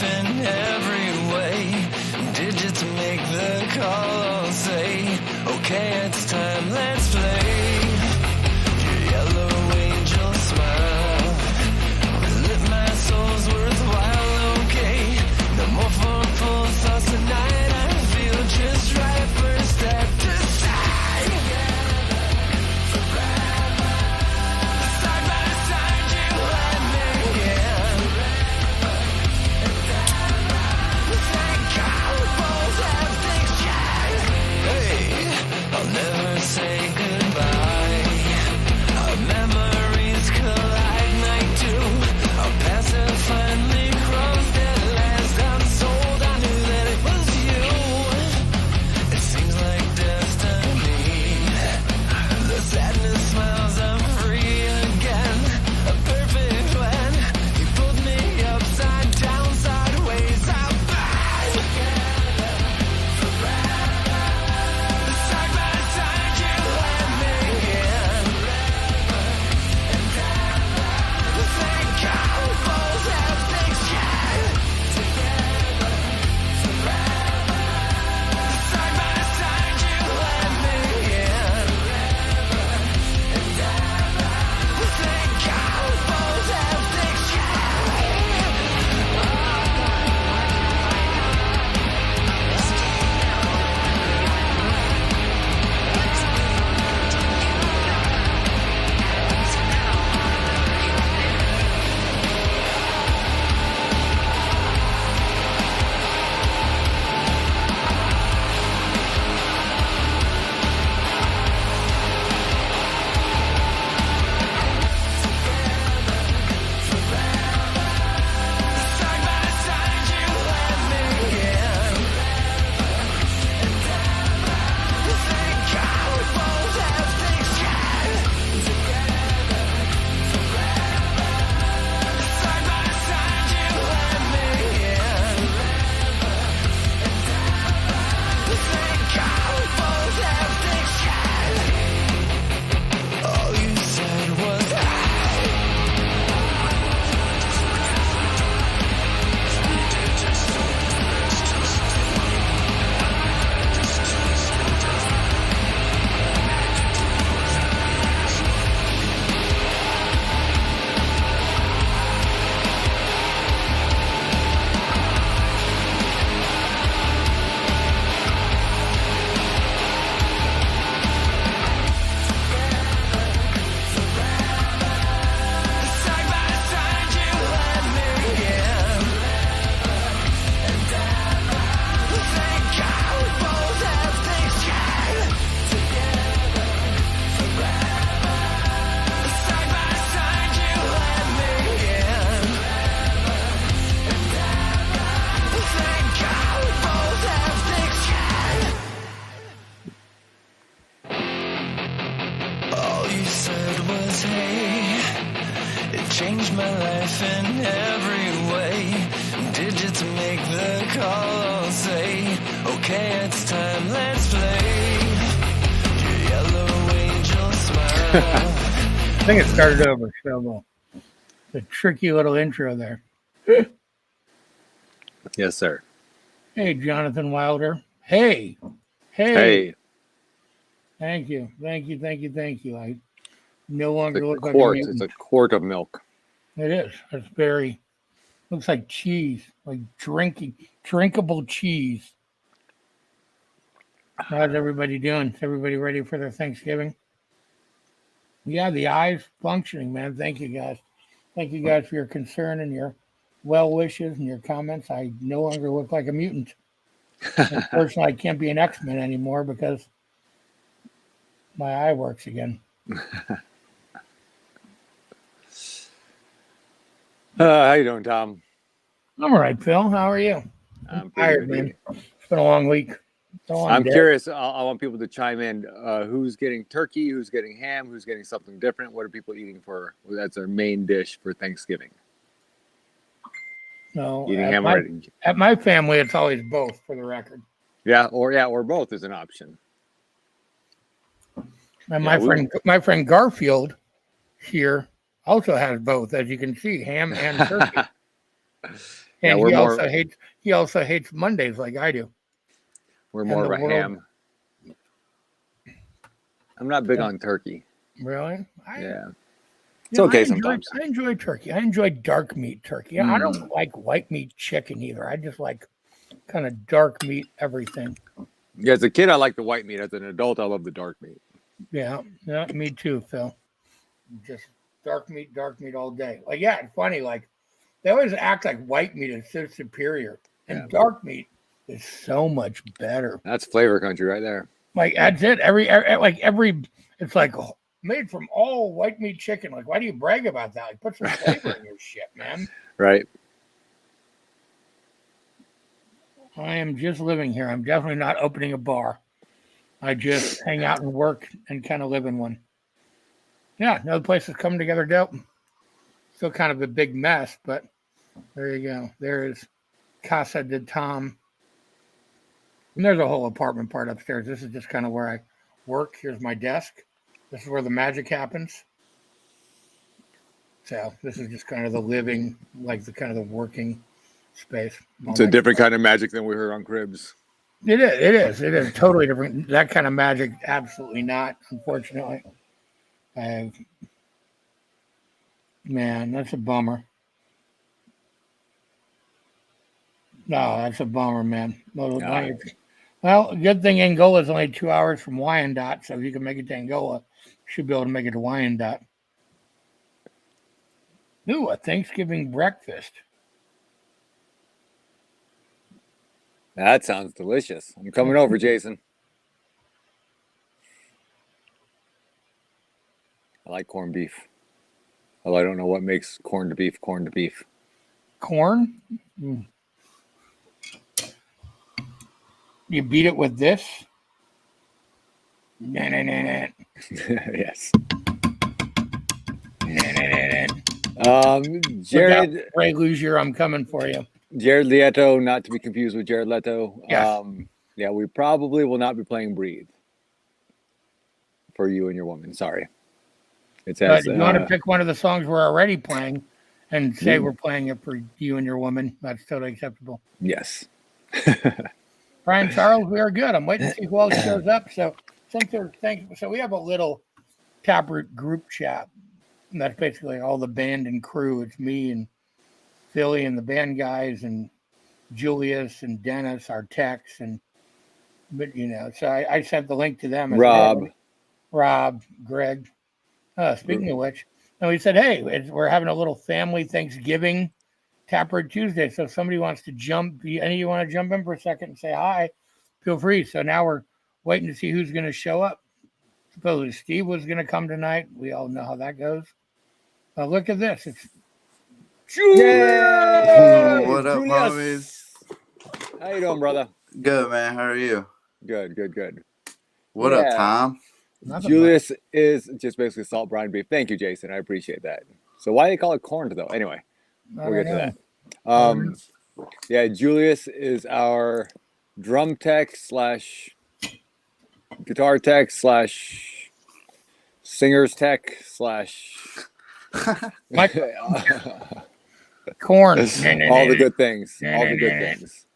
life in every way. Digits make the call, I'll say, okay, it's time, let's play. Your yellow angel smile, lit my soul's worthwhile, okay. No more for full thoughts tonight, I feel just right, first step to side. Side by side, you and me, yeah. Thank God we both have things changed. Hey, I'll never say goodbye. Our memories collide, night two. Our paths have finally crossed at last. I'm sold, I knew that it was you. It seems like destiny. The sadness smiles, I'm free again. A perfect plan. You pulled me upside down, sideways, I'm fine. Side by side, you and me, yeah. Thank God we both have things changed. Side by side, you and me, yeah. Thank God we both have things side by side, you and me, yeah. Thank God we both have things changed. Side by side, you and me, yeah. Thank God we both have things changed. All you said was side by side, you and me, yeah. Thank God we both have things changed. Side by side, you and me, yeah. Thank God we both have things changed. All you said was hey. It changed my life in every way. Digits make the call, I'll say, okay, it's time, let's play. Your yellow angel smile. I think it started over, so the tricky little intro there. Yes, sir. Hey, Jonathan Wilder. Hey. Hey, Thank you. I no longer the look like a quart. mutant. It's a quart of milk. It is. It's very, looks like cheese, like drinkable cheese. How's everybody doing? Is everybody ready for their Thanksgiving? Yeah, the eye's functioning, man. Thank you guys. Thank you guys for your concern and your well wishes and your comments. I no longer look like a mutant. Unfortunately, I can't be an X-Men anymore because my eye works again. How you doing, Tom? I'm all right, Phil. How are you? I'm Tired, man. It's been a long week. It's a long I'm day. curious. I want people to chime in. Who's getting turkey? Who's getting ham? Who's getting something different? What are people eating for? That's their main dish for Thanksgiving. No, Eating ham already. at my family, it's always both, for the record. or both is an option. And my friend Garfield here also has both, as you can see, ham and turkey. Yeah, And we're he also hates Mondays like I do. we're And more the of a world ham. I'm not big Yeah. on turkey. really Yeah, you it's know, okay sometimes. I enjoy turkey. I enjoy dark meat turkey. I don't like white meat chicken either. I just like kind of dark meat everything. Yeah, as a kid, I like the white meat. As an adult, I love the dark meat. Yeah, me too, Phil. Just dark meat all day. Like, yeah, it's funny. Like, they always act like white meat is so superior, Yeah. and dark meat is so much better. That's flavor country right there. Like, that's it. It's like made from all white meat chicken. Like, why do you brag about that? Like, put some flavor in your shit, man. Right. I am just living here. I'm definitely not opening a bar. I just hang out and work and kind of live in one. Yeah, no, the place is coming together dope. Still kind of a big mess, but there you go. There is Casa de Tom. And there's a whole apartment part upstairs. This is just kind of where I work. Here's my desk. This is where the magic happens. So this is just kind of the living, like the kind of the working space. It's a different kind of magic than we heard on Cribs. It is totally different. That kind of magic, absolutely not, unfortunately. Man, that's a bummer. No, that's a bummer, man. Well, good thing Angola is only 2 hours from Wyandotte, so if you can make it to Angola, you should be able to make it to Wyandotte. Ooh, a Thanksgiving breakfast. That sounds delicious. I'm coming over, Jason. I like corned beef. Although I don't know what makes corned beef. Corn? You beat it with this? Yes. Jared Ray Luzier, I'm coming for you. Jared Leto, not to be confused with Jared Leto. Yes. Yeah, we probably will not be playing Breathe for you and your woman. Sorry. It says, But if you want to pick one of the songs we're already playing and say we're playing it for you and your woman, that's totally acceptable. Yes. Brian Charles, we are good. I'm waiting to see who else shows up. So so we have a little Taproot group chat. And that's basically all the band and crew. It's me and Philly and the band guys and Julius and Dennis, our techs, but so I sent the link to them. Rob, Greg. Speaking of which, and we said, hey, we're having a little family Thanksgiving Taproot Tuesday. So if somebody wants to any of you want to jump in for a second and say hi, feel free. So now we're waiting to see who's going to show up. Supposedly Steve was going to come tonight. We all know how that goes. Look at this. It's Julius! What up, homies? How you doing, brother? Good, man. How are you? Good. What up, Tom? Julius is just basically salt brine beef. Thank you, Jason. I apprecied that. So why do they call it corned, though? Anyway, we'll get to that. Yeah, Julius is our drum tech / guitar tech / singers tech / corn. all the good things. All the good things.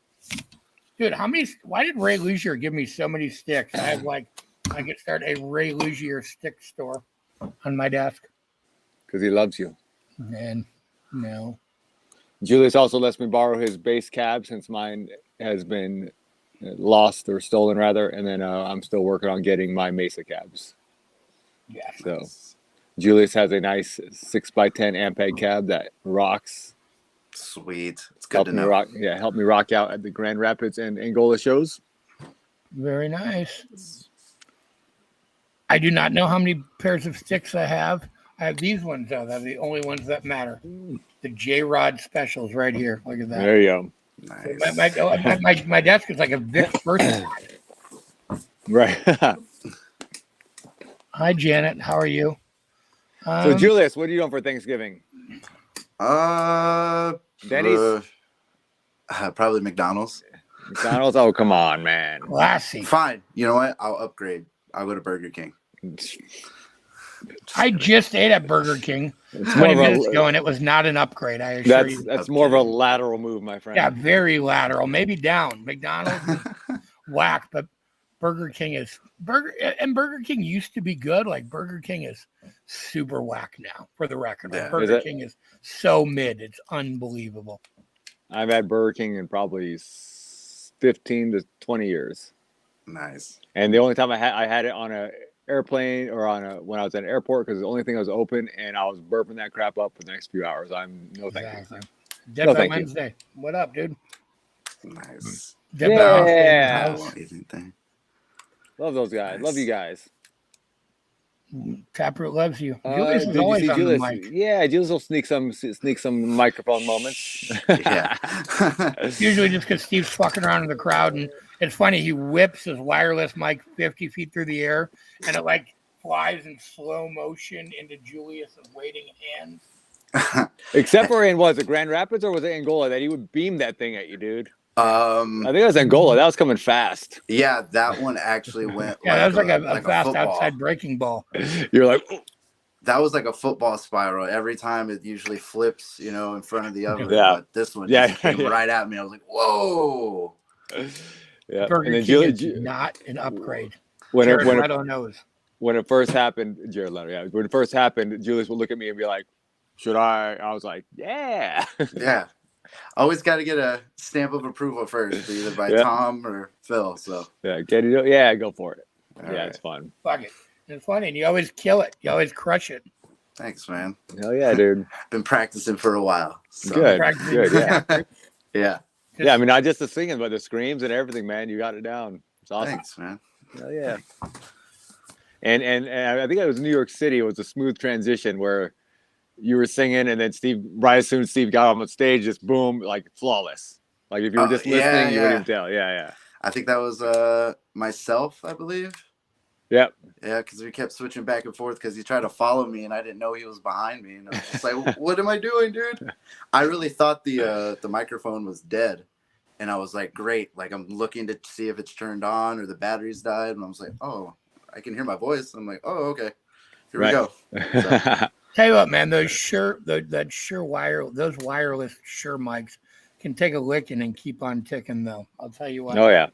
Dude, why did Ray Luzier give me so many sticks? I could start a Ray Luzier stick store on my desk. Because he loves you. And no. Julius also lets me borrow his bass cab since mine has been lost or stolen, rather. And then I'm still working on getting my Mesa cabs. Yeah. So Julius has a nice 6x10 Ampeg cab that rocks. Sweet. It's good to know. Help me rock out at the Grand Rapids and Angola shows. Very nice. I do not know how many pairs of sticks I have. I have these ones, though. They're the only ones that matter. The J-Rod specials right here. Look at that. There you go. Nice. My desk is like a Vic person. Right. Hi, Janet. How are you? So, Julius, what are you doing for Thanksgiving? Denny's? Probably McDonald's. McDonald's? Oh, come on, man. Classy. Fine. You know what? I'll upgrade. I'll go to Burger King. I just ate at Burger King It's 20 more of minutes a, ago, and it was not an upgrade. I assure you. that's more of a lateral move, my friend. Yeah, very lateral, maybe down. McDonald's is whack, but Burger King used to be good. Like Burger King is super whack now, for the record. Like Yeah. Burger King is so mid, it's unbelievable. I've had Burger King in probably 15 to 20 years. Nice. And the only time I had it on a airplane or when I was at an airport, because the only thing that was open, and I was burping that crap up for the next few hours. Thank you. Dead No, by thank you. Wednesday. What up, dude? Nice. Dead by Wednesday in the Yeah. house. Anything. Love those guys. Love you guys. Taproot loves you. Julius is Did you always see on Julius? the mic. Yeah, Julius will sneak some microphone moments. Yeah. It's usually just because Steve's fucking around in the crowd, and it's funny. He whips his wireless mic 50 feet through the air, and it like flies in slow motion into Julius's waiting hands. Except for was it Grand Rapids or was it Angola that he would beam that thing at you, dude? I think it was Angola. That was coming fast. Yeah, that one actually went. Yeah, that was like a fast football. outside breaking ball. You're like, oh. That was like a football spiral. Every time it usually flips, in front of the other. Yeah. But this one Yeah, just came right at me. I was like, whoa. Yeah. Burger And then King is not an upgrade. Jared Leto knows. When it first happened, Jared Leto, yeah. When it first happened, Julius would look at me and be like, should I? I was like, yeah. Yeah. Always got to get a stamp of approval first, either by Thom or Phil. So yeah, go for it. All yeah, right. it's fun. Fuck it. It's funny, and you always kill it. You always crush it. Thanks, man. Hell yeah, dude. Been practicing for a while. So. Good. Yeah. Yeah. Yeah, I mean, not just the singing, but the screams and everything, man. You got it down. It's awesome. Thanks, man. Hell yeah. And I think it was New York City. It was a smooth transition where you were singing, and then right as soon as Steve got on stage, just boom, like flawless. Like if you were just listening, you wouldn't even tell. Yeah. I think that was myself, I believe. Yep. Yeah, because we kept switching back and forth because he tried to follow me, and I didn't know he was behind me. And I was just like, what am I doing, dude? I really thought the microphone was dead. And I was like, great. Like, I'm looking to see if it's turned on or the batteries died. And I was like, oh, I can hear my voice. I'm like, oh, okay. Here we go. So. Tell you what, man, those wireless Shure mics can take a licking and keep on ticking, though. I'll tell you what. Oh, yeah.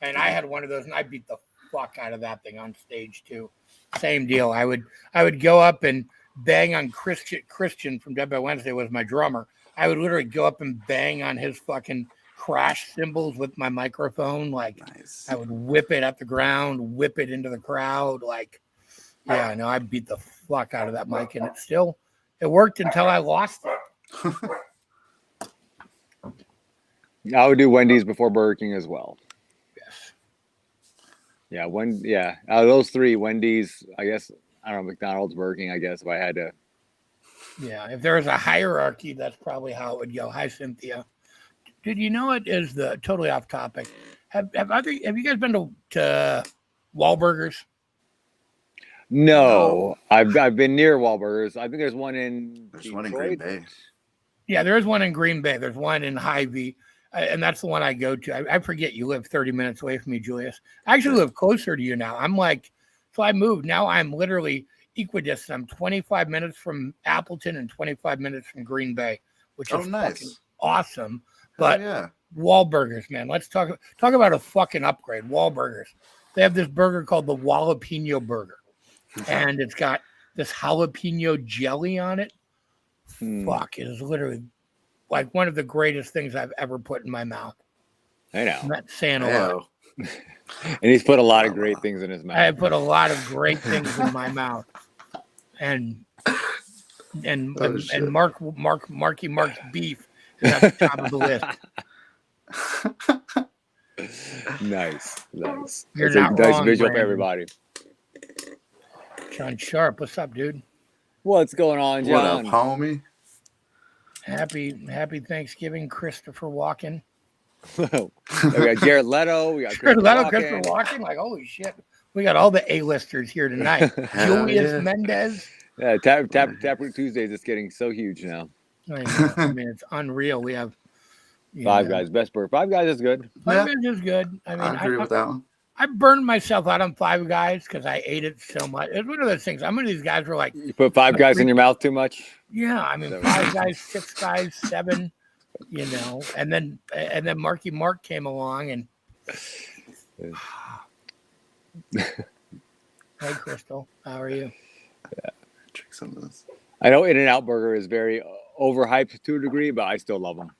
And I had one of those, and I beat the fuck out of that thing on stage, too. Same deal. I would go up and bang on Christian from Dead by Wednesday was my drummer. I would literally go up and bang on his fucking crash cymbals with my microphone. Like, Nice. I would whip it at the ground, whip it into the crowd. Like, yeah, no, I beat the fuck out of that mic, and it worked until I lost it. I would do Wendy's before Burger King as well. Yes. Yeah, out of those three, Wendy's, I guess, I don't know, McDonald's, Burger King, I guess, if I had to. Yeah, if there was a hierarchy, that's probably how it would go. Hi, Cynthia. Dude, you know what is totally off topic? Have you guys been to Wahlburgers? No, I've been near Wahlburgers. I think there's one in Green Bay. Yeah, there is one in Green Bay. There's one in Hy-Vee, and that's the one I go to. I forget you live 30 minutes away from me, Julius. I actually live closer to you now. So I moved. Now I'm literally equidistant. I'm 25 minutes from Appleton and 25 minutes from Green Bay, which is fucking awesome. But Wahlburgers, man, let's talk about a fucking upgrade. Wahlburgers. They have this burger called the Jalapeno Burger, and it's got this jalapeno jelly on it. Fuck, it is literally like one of the greatest things I've ever put in my mouth. I know. I'm not saying a lot. And he's put a lot of great things in his mouth. I put a lot of great things in my mouth, and Marky Mark's beef is at the top of the list. Nice. You're That's not a nice wrong, visual Brandon. for everybody. John Sharp, what's up, dude? What's going on, John? What up, homie? Happy Thanksgiving, Christopher Walken. We got Jared Leto. We got Christopher Walken. Like, holy shit. We got all the A-listers here tonight. Julius Mendez. Yeah, Taproot Tuesdays is getting so huge now. I mean, it's unreal. We have Five Guys, best burger. Five Guys is good. Five Guys is good. I mean, I agree with that one. I burned myself out on Five Guys because I ate it so much. It's one of those things. Some of these guys were like, You put Five Guys in your mouth too much? yeah, I mean, Five Guys, Six Guys, 7, you know, and then Marky Mark came along and. Hey, Crystal, how are you? Yeah, drink some of this. I know In-N-Out Burger is very overhyped to a degree, but I still love them.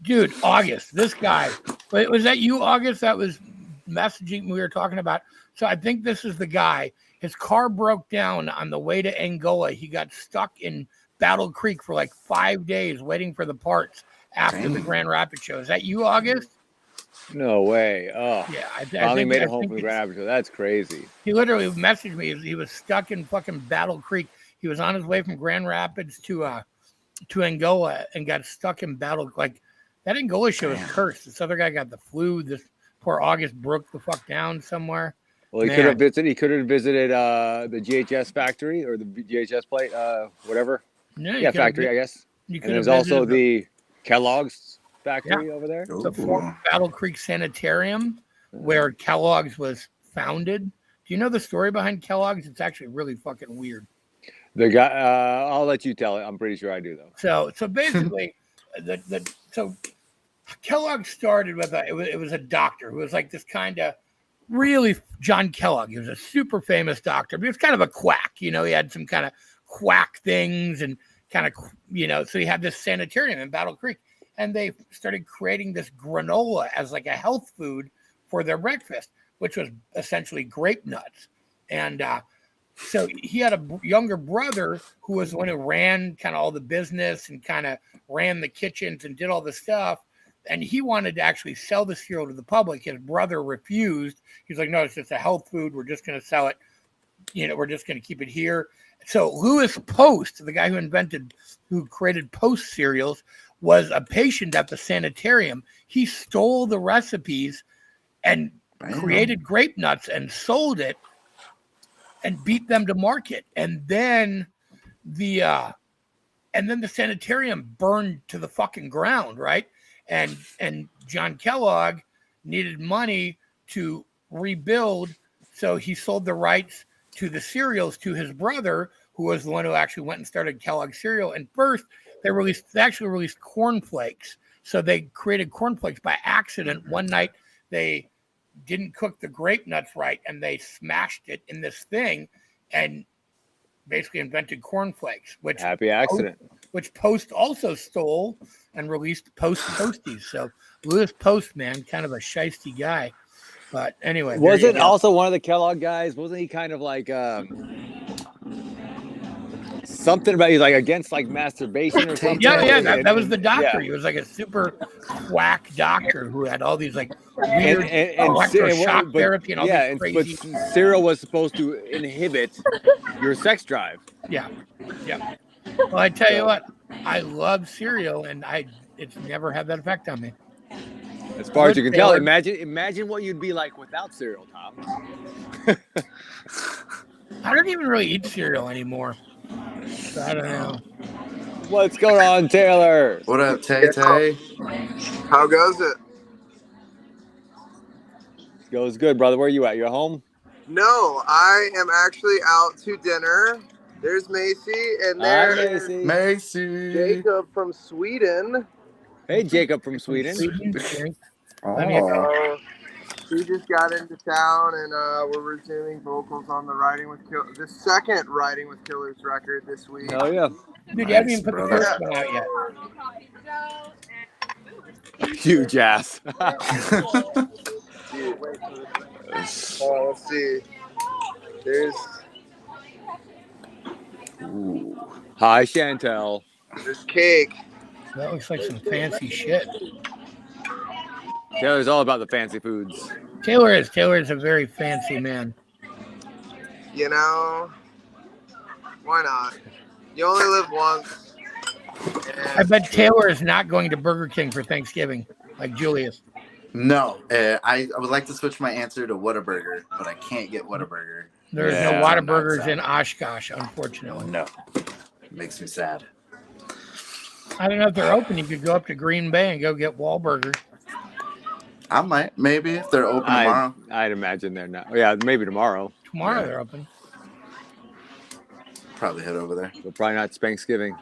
Dude, August, this guy. Was that you, August? That was messaging we were talking about. So I think this is the guy. His car broke down on the way to Angola. He got stuck in Battle Creek for like 5 days waiting for the parts after the Grand Rapids show. Is that you, August? No way. Oh, yeah. I finally made it home from the Grand Rapids show. That's crazy. He literally messaged me. He was stuck in fucking Battle Creek. He was on his way from Grand Rapids to Angola and got stuck in Battle. Like, that Angola show is cursed. This other guy got the flu. This poor August broke the fuck down somewhere. Well, he could have visited. He could have visited the GHS factory or the GHS plate, whatever. Yeah, factory, I guess. And there's also the Kellogg's factory over there. The former Battle Creek Sanitarium, where Kellogg's was founded. Do you know the story behind Kellogg's? It's actually really fucking weird. The guy, I'll let you tell it. I'm pretty sure I do though. So basically, so Kellogg started with it was a doctor who was like this kind of really John Kellogg. He was a super famous doctor, but he was kind of a quack. You know, he had some kind of quack things and kind of, you know, so he had this sanitarium in Battle Creek, and they started creating this granola as like a health food for their breakfast, which was essentially grape nuts. And so he had a younger brother who was the one who ran kind of all the business and kind of ran the kitchens and did all the stuff. And he wanted to actually sell the cereal to the public. His brother refused. He's like, no, it's just a health food. We're just going to sell it. You know, we're just going to keep it here. So Louis Post, the guy who created Post cereals, was a patient at the sanitarium. He stole the recipes and created grape nuts and sold it and beat them to market. And then the sanitarium burned to the fucking ground, right? And John Kellogg needed money to rebuild, so he sold the rights to the cereals to his brother, who was the one who actually went and started Kellogg cereal. And first, they actually released cornflakes. So they created cornflakes by accident. One night, they didn't cook the grape nuts right, and they smashed it in this thing, and basically invented cornflakes. Which happy accident. Which Post also stole and released Post Toasties. So Louis Post, man, kind of a shiesty guy. But anyway, wasn't also one of the Kellogg guys? Wasn't he kind of like something about he's like against like masturbation or something? Yeah, that was the doctor. Yeah. He was like a super quack doctor who had all these like weird electroshock therapy and all these crazy. But cereal was supposed to inhibit your sex drive. Yeah. Well, I tell you what, I love cereal, and it's never had that effect on me. As far as you can tell, imagine what you'd be like without cereal, Tom. I don't even really eat cereal anymore. So I don't know. What's going on, Taylor? What up, Tay? How goes it? Goes good, brother. Where are you at? You at home? No, I am actually out to dinner. There's Macy, and there's Macy. Jacob from Sweden. Hey, Jacob from Sweden. Oh. He just got into town, and we're resuming vocals on the second Riding with Killers record this week. Oh yeah, dude, you haven't even put the first one out yet. Huge ass. Dude, wait for this. Let's see. There's. Ooh. Hi, Chantel. There's cake. That looks like some fancy shit. Taylor's all about the fancy foods. Taylor is a very fancy man. You know, why not? You only live once. I bet Taylor is not going to Burger King for Thanksgiving, like Julius. No, I would like to switch my answer to Whataburger, but I can't get Whataburger. There's no Whataburgers in Oshkosh, unfortunately. No, it makes me sad. I don't know if they're open. You could go up to Green Bay and go get Wahlburgers. I might, maybe if they're open tomorrow. I'd imagine they're not. Yeah, maybe tomorrow. Tomorrow Yeah. they're open. Probably head over there. But probably not Thanksgiving.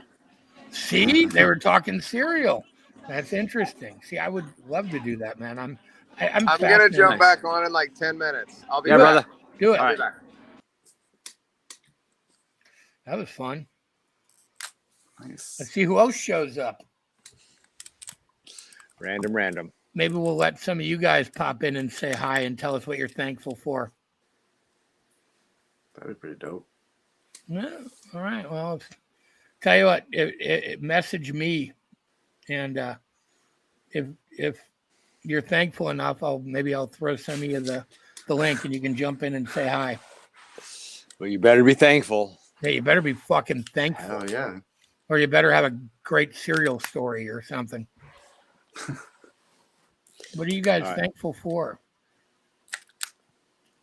See, they were talking cereal. That's interesting. See, I would love to do that, man. I'm I'm gonna fascinated. jump back on in like 10 minutes. I'll be Yeah, back. brother. Do it. All I'll right. be back. That was fun. Nice. Let's see who else shows up. Random. Maybe we'll let some of you guys pop in and say hi and tell us what you're thankful for. That'd be pretty dope. Yeah. All right. Well, tell you what, message me, and if you're thankful enough, I'll throw some of you the link, and you can jump in and say hi. Well, you better be thankful. Hey, you better be fucking thankful, Hell yeah. or you better have a great cereal story or something. What are you guys All right. thankful for?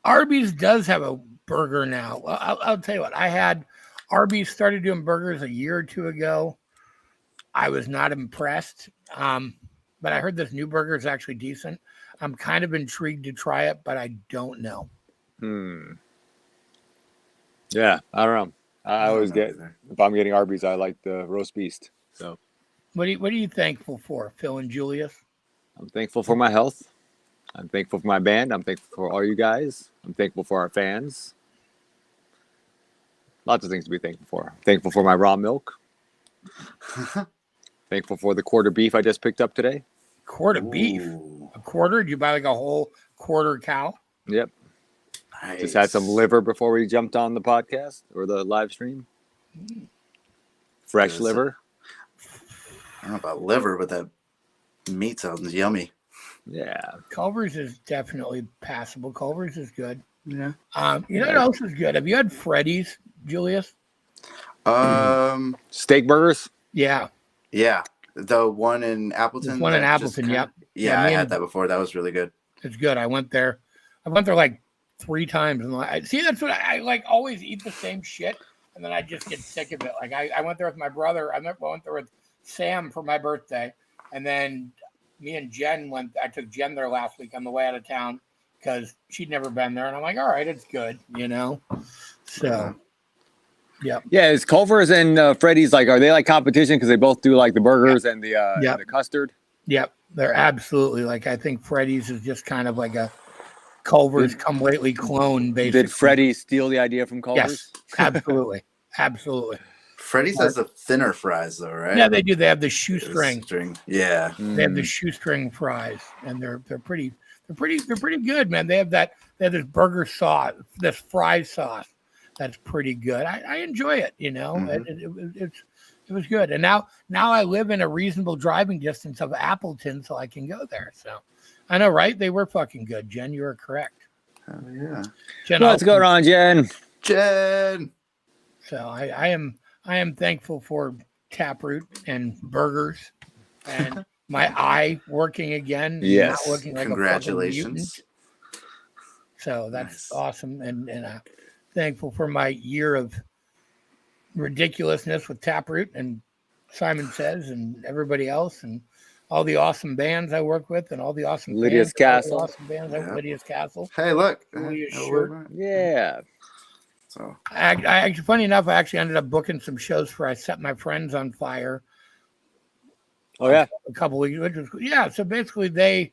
Arby's does have a burger now. I'll tell you what, Arby's started doing burgers a year or two ago. I was not impressed, but I heard this new burger is actually decent. I'm kind of intrigued to try it, but I don't know. Yeah, I don't know. I always get, if I'm getting Arby's, I like the roast beast. So What are you thankful for, Phil and Julius? I'm thankful for my health. I'm thankful for my band. I'm thankful for all you guys. I'm thankful for our fans. Lots of things to be thankful for. I'm thankful for my raw milk. Thankful for the quarter beef I just picked up today. Quarter beef? Ooh, A quarter? Did you buy like a whole quarter cow? Yep. nice. Just had some liver before we jumped on the podcast or the live stream. Fresh Yes. liver. I don't know about liver, but that meat sounds yummy. Yeah. Culver's is definitely passable. Culver's is good. Yeah. You know what else is good? Have you had Freddy's, Julius? Steak burgers. Yeah. Yeah. The one in Appleton. There's one in that just Appleton, kinda- yep. Yeah, Yeah, I me had and- that before. That was really good. It's good. I went there like 3 times. And see, that's what I like. Always eat the same shit, and then I just get sick of it. Like I went there with my brother. I went there with Sam for my birthday, and then me and Jen went. I took Jen there last week on the way out of town because she'd never been there, and I'm like, all right, it's good, you know. So, yeah. Yeah, is Culver's and Freddy's are they like competition because they both do like the burgers and the Yeah. the custard? Yep, they're absolutely I think Freddy's is just kind of like a Culver's come lately clone, basically. Did Freddy steal the idea from Culver's? Yes, absolutely, absolutely. Freddy's has the thinner fries, though, right? Yeah, they do. They have the shoestring. Yeah. They have the shoestring fries, and they're pretty good, man. They have this burger sauce, this fry sauce that's pretty good. I enjoy it. You know, it was good. And now I live in a reasonable driving distance of Appleton, so I can go there. So I know, right? They were fucking good, Jen. You are correct. Oh, yeah. Jen, Let's go on, Jen. Jen. So I am thankful for Taproot and burgers and my eye working again. Yes. Not looking like a fucking Congratulations. mutant. So that's Nice. awesome. And thankful for my year of ridiculousness with Taproot and Simon Says and everybody else and all the awesome bands I work with and all the awesome Lydia's bands, all Castle. the awesome bands. Yeah. Lydia's Castle. Hey, look. Lydia's Oh, shirt. look. Yeah. So, I actually, funny enough, I actually ended up booking some shows for I Set My Friends on Fire Oh yeah. a couple weeks, which was yeah. So basically, they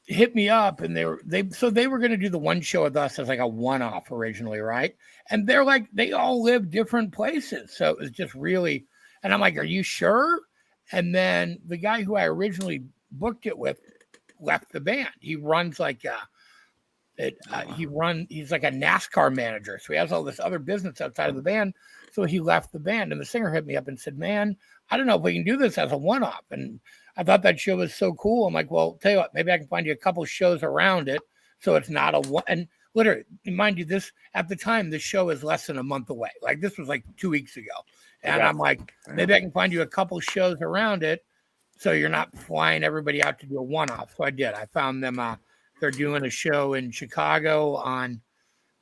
hit me up, and they were going to do the one show with us as like a one-off originally, right? And they're like, they all live different places, so it was just really. And I'm like, are you sure? And then the guy who I originally booked it with left the band. He runs like he's like a NASCAR manager, so he has all this other business outside of the band. So he left the band, and the singer hit me up and said, "Man, I don't know if we can do this as a one-off." And I thought that show was so cool. I'm like, "Well, tell you what, maybe I can find you a couple shows around it, so it's not a one." And literally, mind you, this at the time, the show is less than a month away. Like this was like 2 weeks ago, and Okay. I'm like, maybe I can find you a couple shows around it, so you're not flying everybody out to do a one-off. So I did. I found them. They're doing a show in Chicago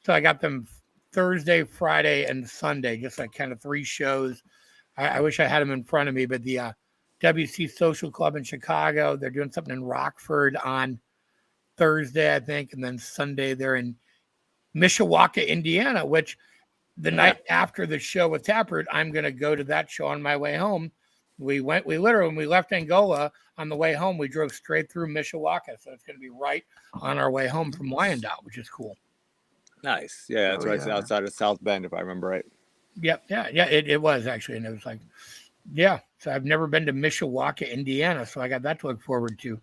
so I got them Thursday, Friday, and Sunday, just like kind of 3 shows. I wish I had them in front of me, but the WC Social Club in Chicago. They're doing something in Rockford on Thursday, I think, and then Sunday they're in Mishawaka, Indiana, which the night after the show with Taproot, I'm going to go to that show on my way home. We literally, when we left Angola on the way home, we drove straight through Mishawaka. So it's going to be right on our way home from Wyandotte, which is cool. Nice. Yeah, that's right outside of South Bend, if I remember right. Yep. Yeah. It was actually. And it was like, yeah. So I've never been to Mishawaka, Indiana. So I got that to look forward to.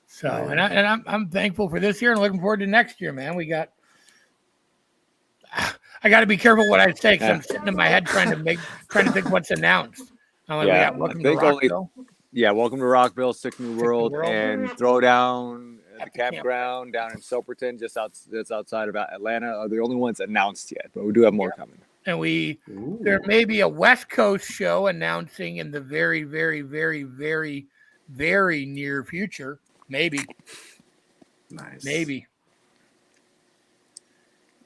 So, and I'm thankful for this year and looking forward to next year, man. I got to be careful what I say because I'm sitting in my head trying to think what's announced. We got Welcome to Rockville. Welcome to Rockville, Sick New World, and Throwdown at the campground down in Soperton, that's outside of Atlanta, are the only ones announced yet, but we do have more coming. And there may be a West Coast show announcing in the very, very, very, very, very near future. Maybe. Nice. Maybe.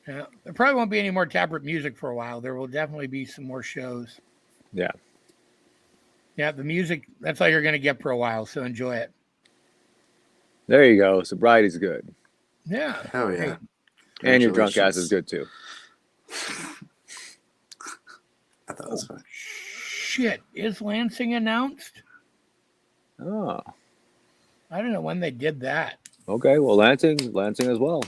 Yeah, there probably won't be any more Taproot music for a while. There will definitely be some more shows. Yeah. Yeah, the music, that's all you're going to get for a while, so enjoy it. There you go. Sobriety's good. Yeah. Hell yeah. And your drunk ass is good too. I thought it was fun. Shit. Is Lansing announced? Oh. I don't know when they did that. Okay, well, Lansing as well.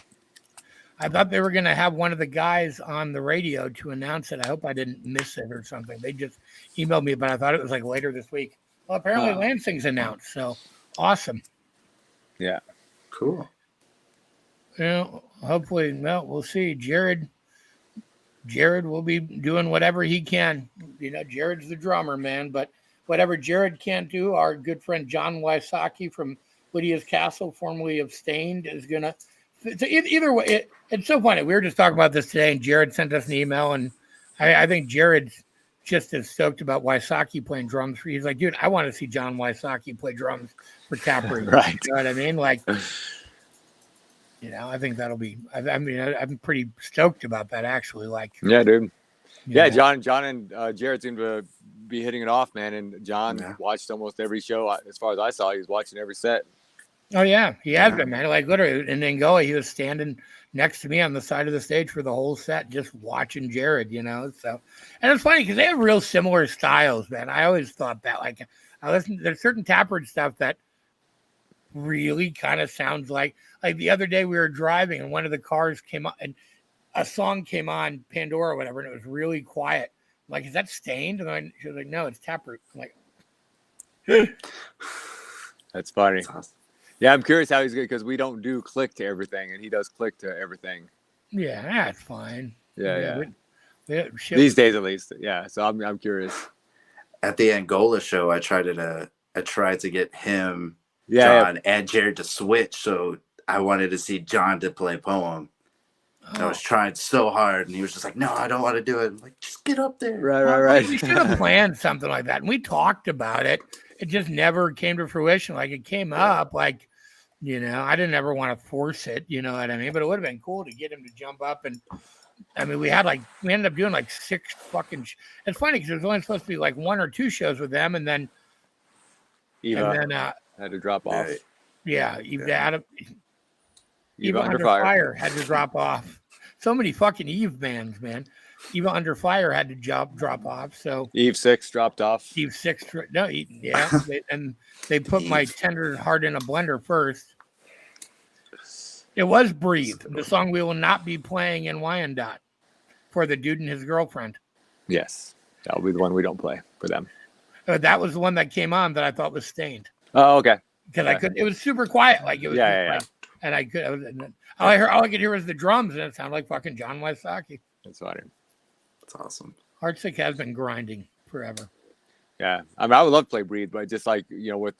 I thought they were going to have one of the guys on the radio to announce it. I hope I didn't miss it or something. They just emailed me, but I thought it was like later this week. Well, apparently Lansing's announced, so awesome. Yeah. Cool. Hopefully, we'll see. Jared will be doing whatever he can. Jared's the drummer, man, but whatever Jared can't do, our good friend John Wysocki from Lydia's Castle, formerly of Stained, is going to. So either way, it's so funny. We were just talking about this today, and Jared sent us an email, and I think Jared's just as stoked about Wysocki playing drums. He's like, dude, I want to see John Wysocki play drums for Taproot. Right. You know what I mean? Like, I think that'll be. I'm pretty stoked about that, actually. Like, yeah, dude. Yeah, John and Jared seem to be hitting it off, man. And John watched almost every show. As far as I saw, he was watching every set. Oh, yeah. He has been, man. Like, literally, in Angola, he was standing next to me on the side of the stage for the whole set, just watching Jared, So, and it's funny because they have real similar styles, man. I always thought that. Like, there's certain Taproot stuff that really kind of sounds like the other day we were driving and one of the cars came on and a song came on, Pandora or whatever, and it was really quiet. I'm like, is that Stained? And she was like, no, it's Taproot. I'm like, that's funny. That's awesome. Yeah, I'm curious how he's good because we don't do click to everything, and he does click to everything. Yeah, that's fine. Yeah. These days, at least. Yeah, so I'm curious. At the Angola show, I tried to get him, John, and Jared to switch. So I wanted to see John to play Poem. I was trying so hard, and he was just like, "No, I don't want to do it." I'm like, just get up there. Right. We should have planned something like that, and we talked about it. It just never came to fruition. Like, it came up, like, I didn't ever want to force it, you know what I mean? But it would have been cool to get him to jump up. And we ended up doing like 6 fucking. It's funny because it was only supposed to be like 1 or 2 shows with them, and then Eva had to drop off. Yeah, Eva Under Fire had to drop off. So many fucking Eve bands, man. Eva Under Fire had to drop off. So Eve 6 dropped off. Eve 6, and they put my Tender Heart in a Blender first. It was Breathe, the song we will not be playing in Wyandotte for the dude and his girlfriend. Yes, that will be the one we don't play for them. That was the one that came on that I thought was Stained. Oh, okay. Because I could. It was super quiet, like it was. And I could. All I could hear was the drums, and it sounded like fucking John Wysocki. That's funny. That's awesome. Heartsick has been grinding forever. Yeah, I would love to play Breathe, but just like with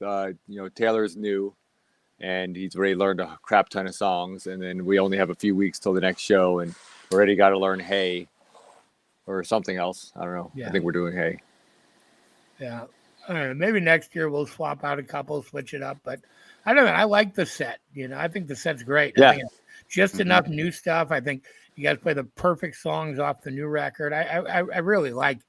Taylor's new, and he's already learned a crap ton of songs, and then we only have a few weeks till the next show, and already got to learn Hey, or something else. I don't know. Yeah. I think we're doing Hey. Yeah, I don't know. Maybe next year we'll swap out a couple, switch it up, but I don't know. I like the set. I think the set's great. Yeah. I think just enough new stuff. I think you guys play the perfect songs off the new record. I really like.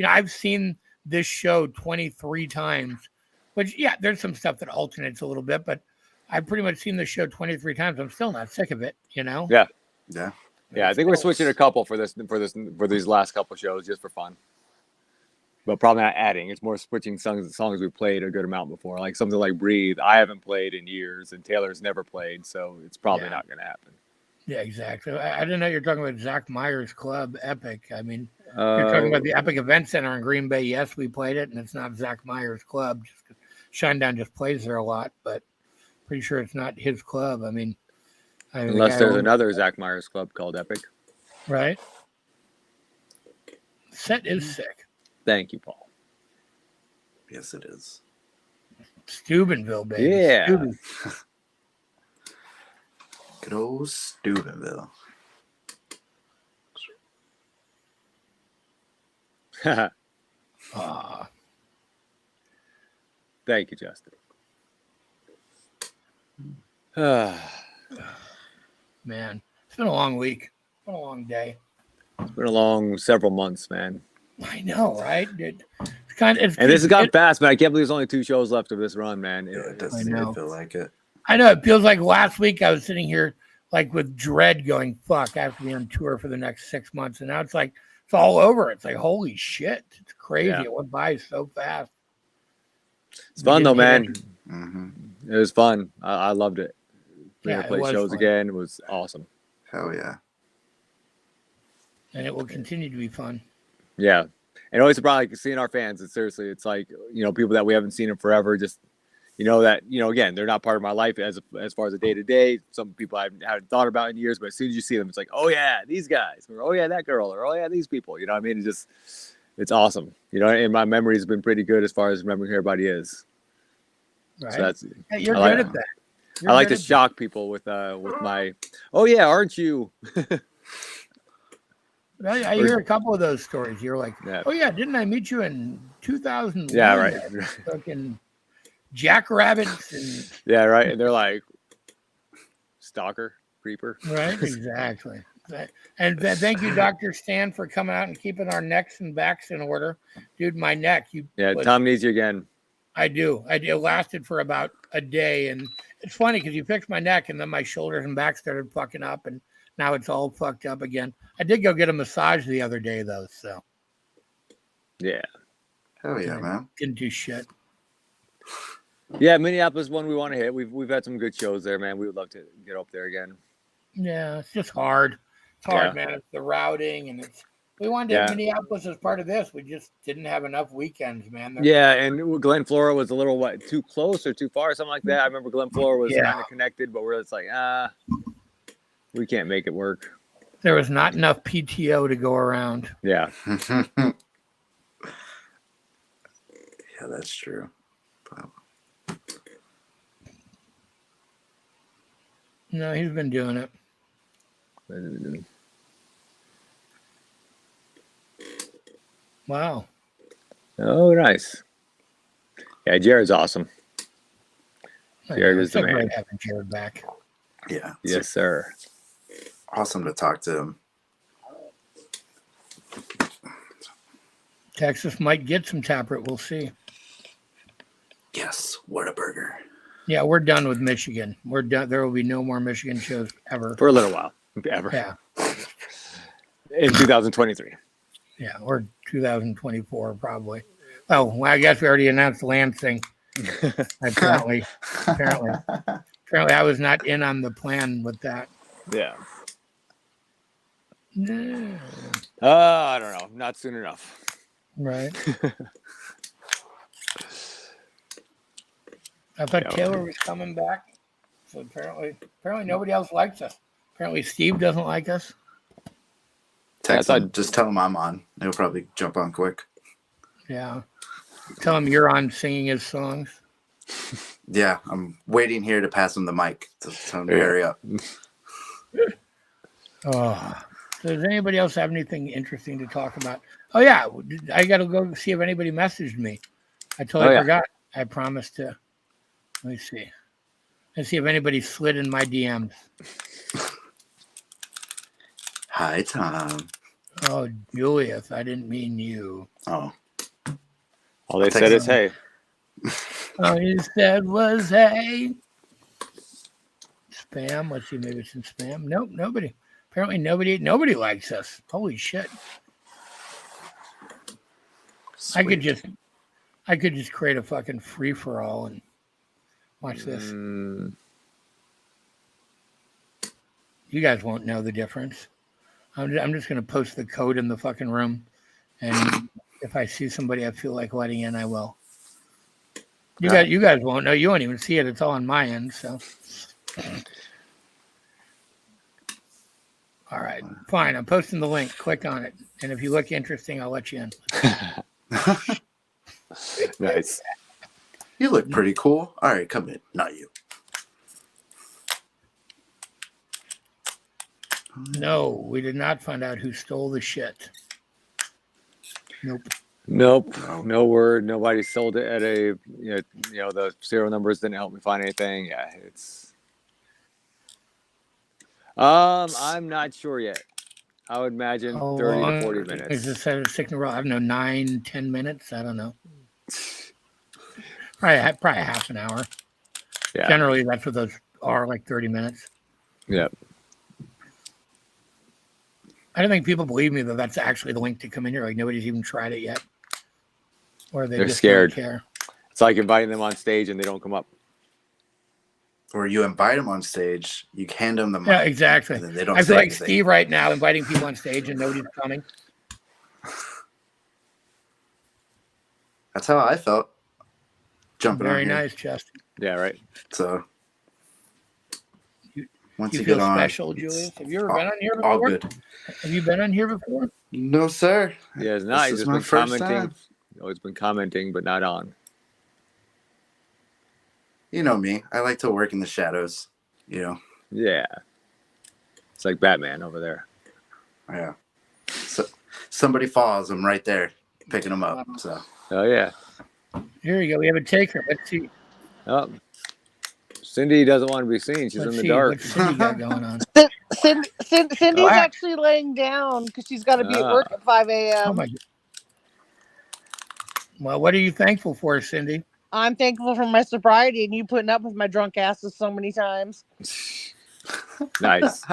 I've seen this show 23 times, which, yeah, there's some stuff that alternates a little bit, but I've pretty much seen this show 23 times. I'm still not sick of it, you know? Yeah. Yeah. Yeah, I think we're switching a couple for these last couple shows just for fun. But probably not adding. It's more switching songs we played a good amount before. Like something like Breathe, I haven't played in years, and Taylor's never played, so it's probably not going to happen. Yeah, exactly. I didn't know you're talking about Zach Meyer's Club, Epic. I mean, you're talking about the Epic Event Center in Green Bay. Yes, we played it, and it's not Zach Meyer's Club. Just 'cause Shinedown just plays there a lot, but pretty sure it's not his club. I mean unless there's another Zach Meyer's Club called Epic. Right. Set is sick. Thank you, Paul. Yes, it is. Steubenville, baby. Yeah. Good old Steubenville. Thank you, Justin. Man, it's been a long week. It's been a long day. It's been a long several months, man. I know, right? This has gone fast, man. I can't believe there's only 2 shows left of this run, man. Yeah, it doesn't even feel like it. I know. It feels like last week I was sitting here like with dread going, fuck, I have to be on tour for the next 6 months. And now it's like, it's all over. It's like, holy shit. It's crazy. Yeah. It went by so fast. It's fun though, man. Mm-hmm. It was fun. I loved it. Yeah, To play it was shows fun. again. It was awesome. Hell yeah. And it will continue to be fun. Yeah. And always surprised, like, seeing our fans. It's seriously, it's like, people that we haven't seen in forever, just, again, they're not part of my life as far as a day to day. Some people I haven't thought about in years, but as soon as you see them, it's like, oh yeah, these guys, or oh yeah, that girl, or oh yeah, these people. You know what I mean? It's awesome. And my memory has been pretty good as far as remembering who everybody is. Right. So that's, Yeah, you're I good at that. I like to shock people with my, oh yeah, aren't you? I hear a couple of those stories. You're like, Yeah. oh yeah, didn't I meet you in 2001? Yeah, right. Fucking jackrabbits and Yeah, right. And they're like, stalker, creeper. right, exactly. And thank you, Dr. Stan, for coming out and keeping our necks and backs in order, dude. My neck, Tom needs you again. I do. It lasted for about a day, and it's funny because you fixed my neck, and then my shoulders and back started fucking up, and now it's all fucked up again. I did go get a massage the other day, though, so. Yeah. Hell yeah, man. Didn't do shit. Yeah, Minneapolis one we want to hit. We've had some good shows there, man. We would love to get up there again. Yeah, it's just hard. It's hard, Yeah. man. It's the routing, and we wanted to have Minneapolis as part of this. We just didn't have enough weekends, man. Yeah, and Glen Flora was a little too close or too far, something like that. I remember Glen Flora was kind of connected, but we're just like, we can't make it work. There was not enough PTO to go around. Yeah. Yeah, that's true. No, he's been doing it. Wow. Oh, nice. Yeah, Jared's awesome. Jared is It's so the man. great having Jared back. Yeah. Yes, sir. Awesome to talk to him. Texas might get some Taproot. We'll see. Yes. What a burger. Yeah, we're done with Michigan. We're done. There will be no more Michigan shows ever. For a little while. Ever. Yeah. In 2023. Yeah, or 2024 probably. Oh, well, I guess we already announced the land thing. Apparently, I was not in on the plan with that. Yeah. No. I don't know. Not soon enough. Right. I thought Taylor was coming back. So apparently nobody else likes us. Apparently Steve doesn't like us. Text him. Just tell him I'm on. He'll probably jump on quick. Yeah. Tell him you're on singing his songs. Yeah, I'm waiting here to pass him the mic. To tell him to hurry up. Oh. So does anybody else have anything interesting to talk about? Oh, yeah. I got to go see if anybody messaged me. I totally forgot. I promised to. Let me see. Let's see if anybody slid in my DMs. Hi, Tom. Oh, Julius. I didn't mean you. Oh. All they said is, hey. All he said was, hey. Spam. Let's see, maybe it's in spam. Nope, nobody. Apparently nobody likes us. Holy shit. Sweet. I could just create a fucking free for all and watch this. You guys won't know the difference. I'm just gonna post the code in the fucking room, and if I see somebody I feel like letting in, I will. You guys won't know. You won't even see it. It's all on my end. So, all right, fine. I'm posting the link. Click on it, and if you look interesting, I'll let you in. Nice. You look pretty cool. All right, come in. Not you. No, we did not find out who stole the shit. Nope. Nope. No word. Nobody sold it at a, the serial numbers didn't help me find anything. Yeah, it's. I'm not sure yet. I would imagine 30 to 40 minutes. Is this a signal roll? I don't know, 9, 10 minutes? I don't know. Probably half an hour. Yeah. Generally, that's what those are, like 30 minutes. Yep. I don't think people believe me that that's actually the link to come in here. Like nobody's even tried it yet, or they're just scared. Don't care. It's like inviting them on stage and they don't come up. Or you invite them on stage, you hand them the mic. Yeah, exactly. And then they don't I feel say like anything. Steve right now inviting people on stage and nobody's coming. That's how I felt. Jumping Very on here. nice, Justin. Yeah, right. So once You you feel get on, special, Julius? Have you ever been on here all before? good. Have you been on here before? No, sir. Yeah, it's not. This He's is just my been first commenting. time. Always been commenting, but not on. You know me. I like to work in the shadows. Yeah. It's like Batman over there. Yeah. So somebody falls, I'm right there picking them up. So Oh, yeah. Here you go. We have a taker. Let's see. Oh. Cindy doesn't want to be seen. She's Let's in the see dark. what Cindy got going on. Cindy's What? actually laying down because she's got to be at work at 5 a.m. Oh my. Well, what are you thankful for, Cindy? I'm thankful for my sobriety and you putting up with my drunk asses so many times. Nice.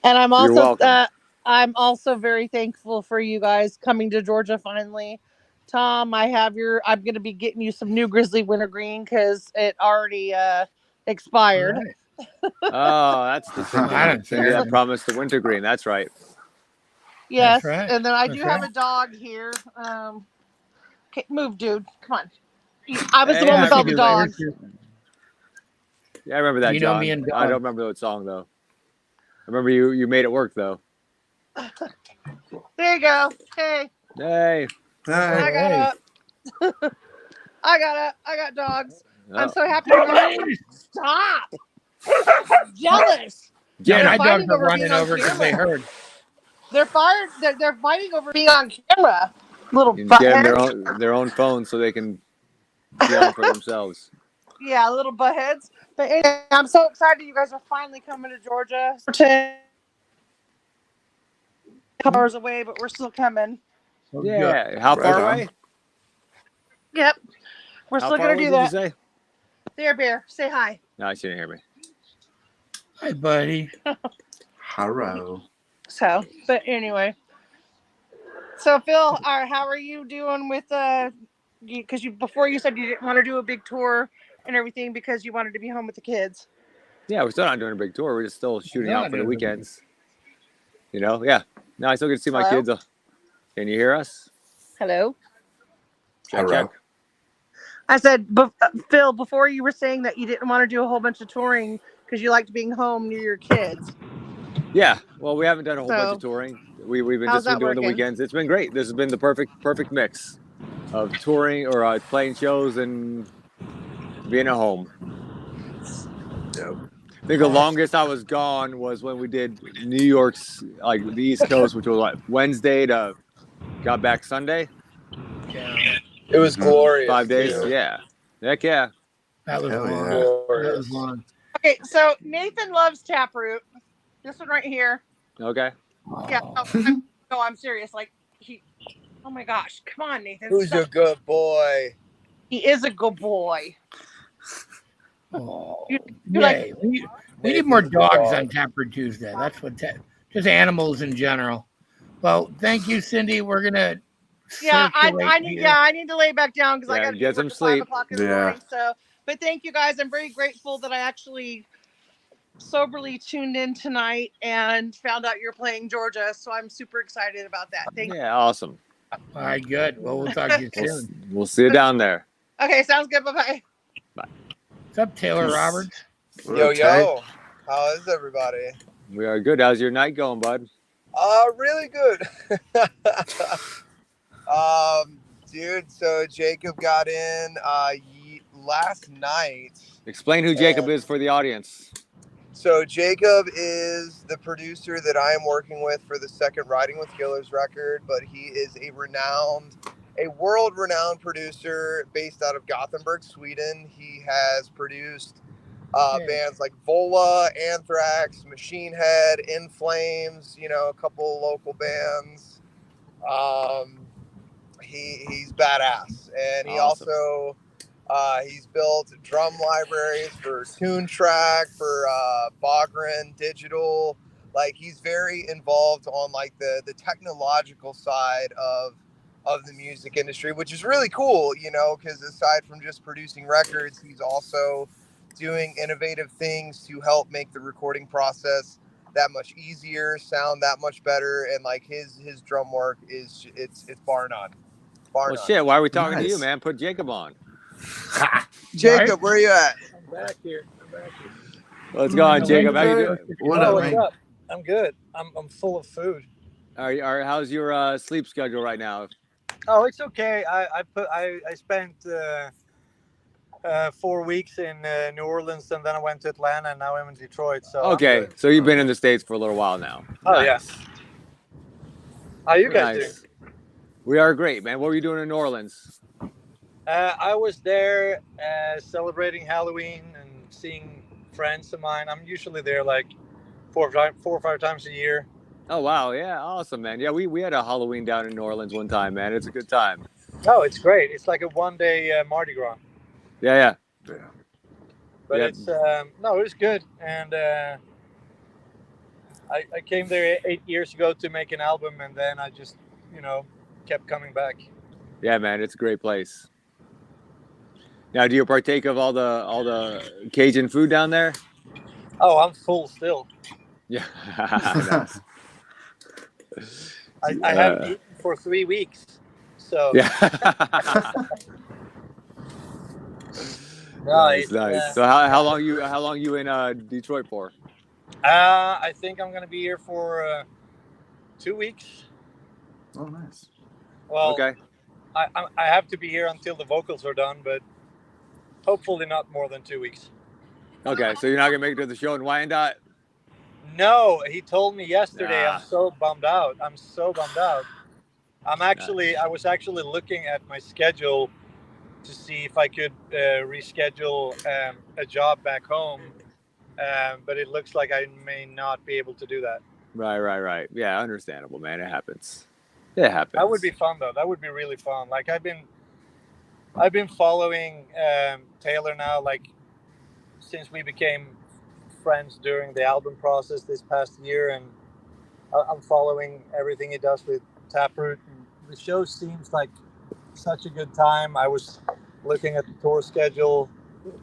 And I'm You're also welcome. I'm also very thankful for you guys coming to Georgia finally. Tom, I'm going to be getting you some new Grizzly Wintergreen because it already expired. Right. Oh, that's the Cindy. I don't Cindy care. that promised the wintergreen. That's right. Yes, That's right. and then I That's do have right. a dog here. Okay, move, dude. Come on. I was the Hey, one I with all can the do that. dogs. Yeah, I remember that, You know John. me and I dog. don't remember that song, though. I remember you made it work, though. There you go. Hey, Hey. I got Hey. up. I got dogs. Oh. I'm so happy. Stop. Jealous. Yeah, Get my him. fighting dogs are over running being on over because they camera. heard. They're fired. They're fighting over being on camera. Little You can get them buttheads. their own phone so they can yell for themselves. Yeah, little buttheads. But anyway, I'm so excited you guys are finally coming to Georgia. We're a couple hours away, but we're still coming. Oh, Yeah. good. How Right far on. away? Yep. We're How still far gonna away do did you that. say? There, Bear. Say hi. No, she didn't hear me. Hi, buddy. hello. So, but anyway. So Phil, how are you doing with because before you said you didn't want to do a big tour and everything because you wanted to be home with the kids. Yeah, we're still not doing a big tour. We're just still shooting We're out not for the doing a big weekends. Yeah. No, I still get to see my Hello? kids. Can you hear us? Hello. Check, Hello. check. I said, Phil, before you were saying that you didn't want to do a whole bunch of touring because you liked being home near your kids. Yeah. Well, we haven't done a whole bunch So, of touring. We've been how's just been that doing the working? weekends. It's been great. This has been the perfect mix of touring or playing shows and being at home. Yep. I think the longest I was gone was when we did New York's, like the East Coast, which was like Wednesday to got back Sunday. Yeah, It was glorious. 5 days. too. Yeah. Heck yeah. that was Hell long. yeah. That Glorious. was long. Okay, so Nathan loves Taproot. This one right here. Okay. Yeah, Oh. no, I'm serious. Like Oh my gosh. Come on, Nathan. Who's a Stop. good boy? He is a good boy. Oh, You yay. like We need more Nathan's the dogs dog. on Taproot Tuesday. That's what, just animals in general. Well, thank you, Cindy. We're going to yeah, circulate here. I need to lay back down because I Yeah, got to get be some work at 5 sleep. o'clock in the Yeah. morning. So, but thank you guys. I'm very grateful that I actually soberly tuned in tonight and found out you're playing Georgia. So I'm super excited about that. Thank you. Yeah, awesome. All right, good. Well, we'll talk to you soon. We'll see you down there. Okay, sounds good. Bye bye. What's up, Taylor Roberts? Yo, yo. How is everybody? We are good. How's your night going, bud? Really good. Dude, so Jacob got in last night. Explain who Jacob is for the audience. So Jacob is the producer that I am working with for the second Riding with Killers record, but he is a world-renowned producer based out of Gothenburg, Sweden. He has produced bands like Vola, Anthrax, Machine Head, In Flames, a couple local bands. He's badass, and he Awesome. also he's built drum libraries for Tune Track, for Bogren Digital. Like, he's very involved on like the technological side of the music industry, which is really cool, because aside from just producing records, he's also doing innovative things to help make the recording process that much easier, sound that much better, and like his drum work it's bar none. Well, shit, why are we talking to you, man? Put Jacob on. Jacob, where are you at? I'm back here. What's going on, Jacob? How you doing? What Oh, up, what's man? up? I'm good. I'm full of food. How's your sleep schedule right now? Oh, it's okay. I spent 4 weeks in New Orleans, and then I went to Atlanta, and now I'm in Detroit. So Okay, I'm good. so you've been in the States for a little while now. Oh, Nice. yeah. How you guys Nice. We are great, man. What were you doing in New Orleans? doing? I was there celebrating Halloween and seeing friends of mine. I'm usually there like 4 or 5 times a year. Oh, wow. Yeah, awesome, man. Yeah, we had a Halloween down in New Orleans one time, man. It's a good time. Oh, it's great. It's like a one-day Mardi Gras. Yeah. But Yeah. it's no, it was good, and I came there 8 years ago to make an album, and then I just kept coming back. Yeah, man. It's a great place. Now, do you partake of all the Cajun food down there? Oh, I'm full still. Yeah. Nice. I haven't eaten for 3 weeks, so Yeah. no, Nice, it's, nice. So how long you in Detroit for? I think I'm gonna be here for 2 weeks. Oh, nice. Well, Okay. I have to be here until the vocals are done, but hopefully not more than 2 weeks. Okay, so you're not gonna make it to the show in Wyandotte? No, he told me yesterday. Ah. I'm so bummed out. I was actually looking at my schedule to see if I could reschedule a job back home, but it looks like I may not be able to do that. Right. Yeah, understandable, man. It happens. It happens. That would be fun, though. That would be really fun. Like, I've been following Taylor now, like, since we became friends during the album process this past year, and I'm following everything he does with Taproot. And the show seems like such a good time. I was looking at the tour schedule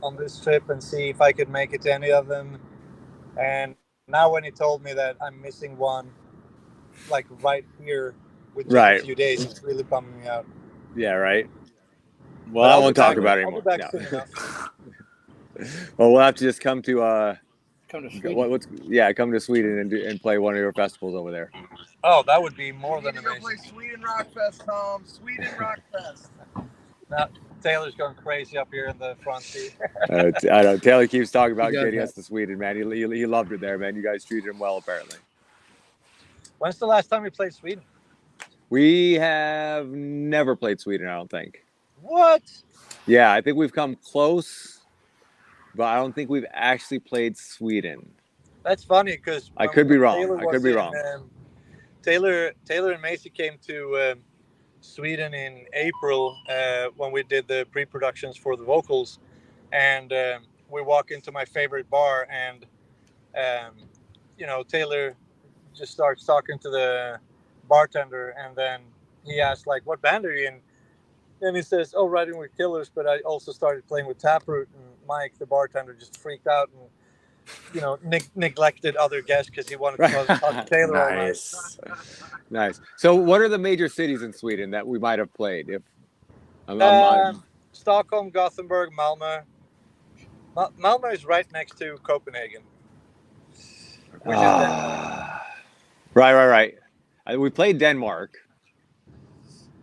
on this trip and see if I could make it to any of them. And now when he told me that I'm missing one, like right here with just a few days, it's really bumming me out. Yeah, right. Well, I won't talk about it anymore. I'll be back soon enough. Well, we'll have to just come to Come to Sweden. come to Sweden and play one of your festivals over there. Oh, that would be more We than need to go amazing. play Sweden Rock Fest, Tom. Sweden Rock Fest. Now, Taylor's going crazy up here in the front seat. I know Taylor keeps talking about He does getting that. us to Sweden, man. He loved it there, man. You guys treated him well, apparently. When's the last time you played Sweden? We have never played Sweden, I don't think. What? Yeah, I think we've come close, but I don't think we've actually played Sweden. That's funny because I could be wrong. I could be wrong. Taylor and Macy came to Sweden in April when we did the pre-productions for the vocals, and we walk into my favorite bar, and Taylor just starts talking to the bartender, and then he asks like, "What band are you in?" And he says, "Oh, Riding with Killers, but I also started playing with Taproot." And Mike, the bartender, just freaked out and neglected other guests because he wanted to talk to Taylor all night. Nice. Nice. So, what are the major cities in Sweden that we might have played? If Stockholm, Gothenburg, Malmö. Malmö is right next to Copenhagen, which is Denmark. Right. We played Denmark.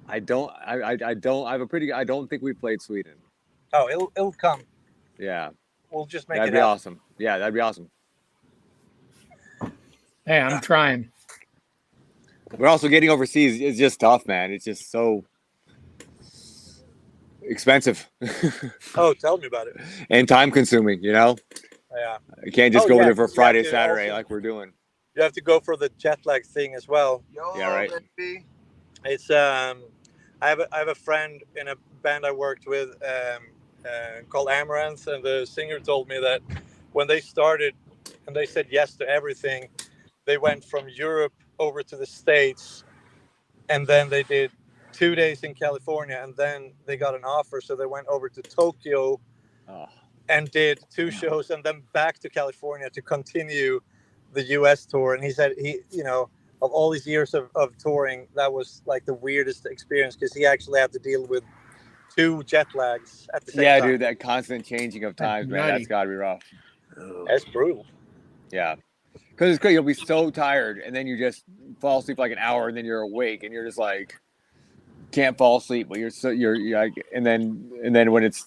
I don't think we played Sweden. Oh, it'll come. Yeah. We'll just make That'd it be happen. awesome. Yeah, that'd be awesome. Hey, I'm trying. We're also getting overseas. It's just tough, man. It's just so expensive. Oh, tell me about it. And time consuming, Yeah. You can't just go there for you have Friday, to Saturday also- like we're doing. You have to go for the jet lag thing as well. Yeah, right. Baby. It's I have a friend in a band I worked with called Amaranth, and the singer told me that when they started and they said yes to everything, they went from Europe over to the States, and then they did 2 days in California, and then they got an offer, so they went over to Tokyo and did 2 shows, and then back to California to continue the US tour. And he said of all these years of touring, that was like the weirdest experience because he actually had to deal with 2 jet lags at the same time. Dude, that constant changing of times, man, that's got to be rough. That's brutal. Yeah. Because it's great. You'll be so tired, and then you just fall asleep like an hour, and then you're awake, and you're just like, can't fall asleep, but you're like, and then when it's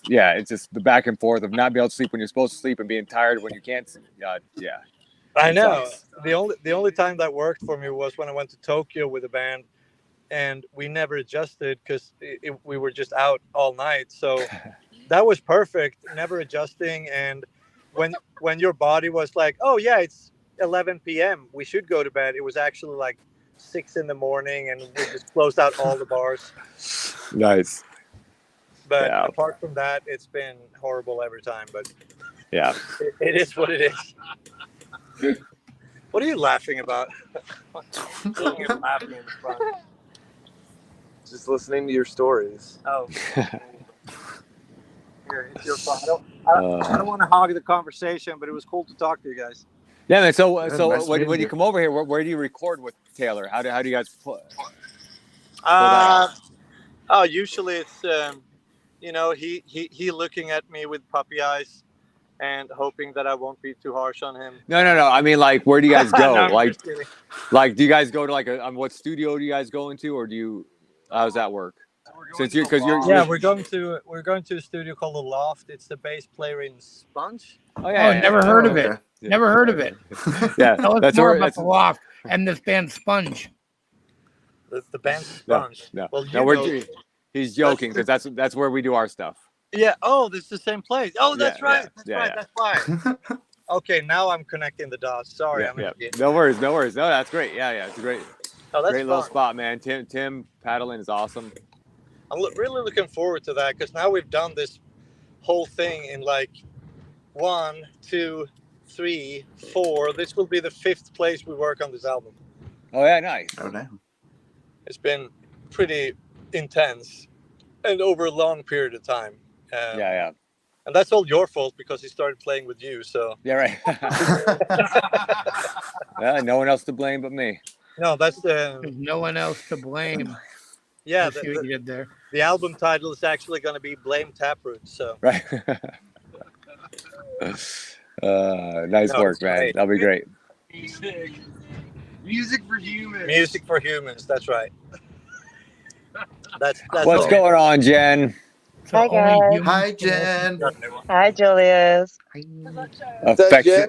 just the back and forth of not being able to sleep when you're supposed to sleep and being tired when you can't sleep. Yeah. I know. Sucks. The only time that worked for me was when I went to Tokyo with a band, and we never adjusted because we were just out all night. So that was perfect, never adjusting. And when your body was like, "Oh yeah, it's 11 p.m. we should go to bed," it was actually like 6 a.m, and we just closed out all the bars. Nice. But apart from that, it's been horrible every time. But yeah, it is what it is. What are you laughing about? You're laughing in the front. Just listening to your stories. Oh. Here, it's your fault. I don't want to hog the conversation, but it was cool to talk to you guys. Yeah, man. So nice when meeting you you. come over here, where do you record with Taylor? How do you guys play? Usually it's he looking at me with puppy eyes and hoping that I won't be too harsh on him. No. I mean, like, where do you guys go? No, I'm just kidding. Like, do you guys go to what studio do you guys go into, or do you? How does that work? We're going to a studio called The Loft. It's the bass player in Sponge. Never heard of it. Never heard of it. Yeah, Tell us more about The Loft and this band Sponge. The band Sponge. No. Well, he's joking because that's where we do our stuff. Yeah. Oh, this is the same place. Oh, that's right. Yeah. That's why. Okay, now I'm connecting the dots. Sorry, I'm an idiot. No worries. No, that's great. Yeah, it's a great, great little fun. spot, man. Tim paddling is awesome. I'm really looking forward to that because now we've done this whole thing in like 1, 2, 3, 4. This will be the 5th place we work on this album. Oh yeah, nice. Oh damn. It's been pretty intense and over a long period of time. Yeah. And that's all your fault because he started playing with you. So yeah, right. No one else to blame but me. No, that's There's no one else to blame. Yeah, See what you did there. The album title is actually going to be Blame Taproot. So right. Nice work, man. Great. That'll be great. Music for humans. Music for humans. That's right. That's What's going on, Jen? So Hi, guys. Hi, Jen. Hi, Julius. Affection.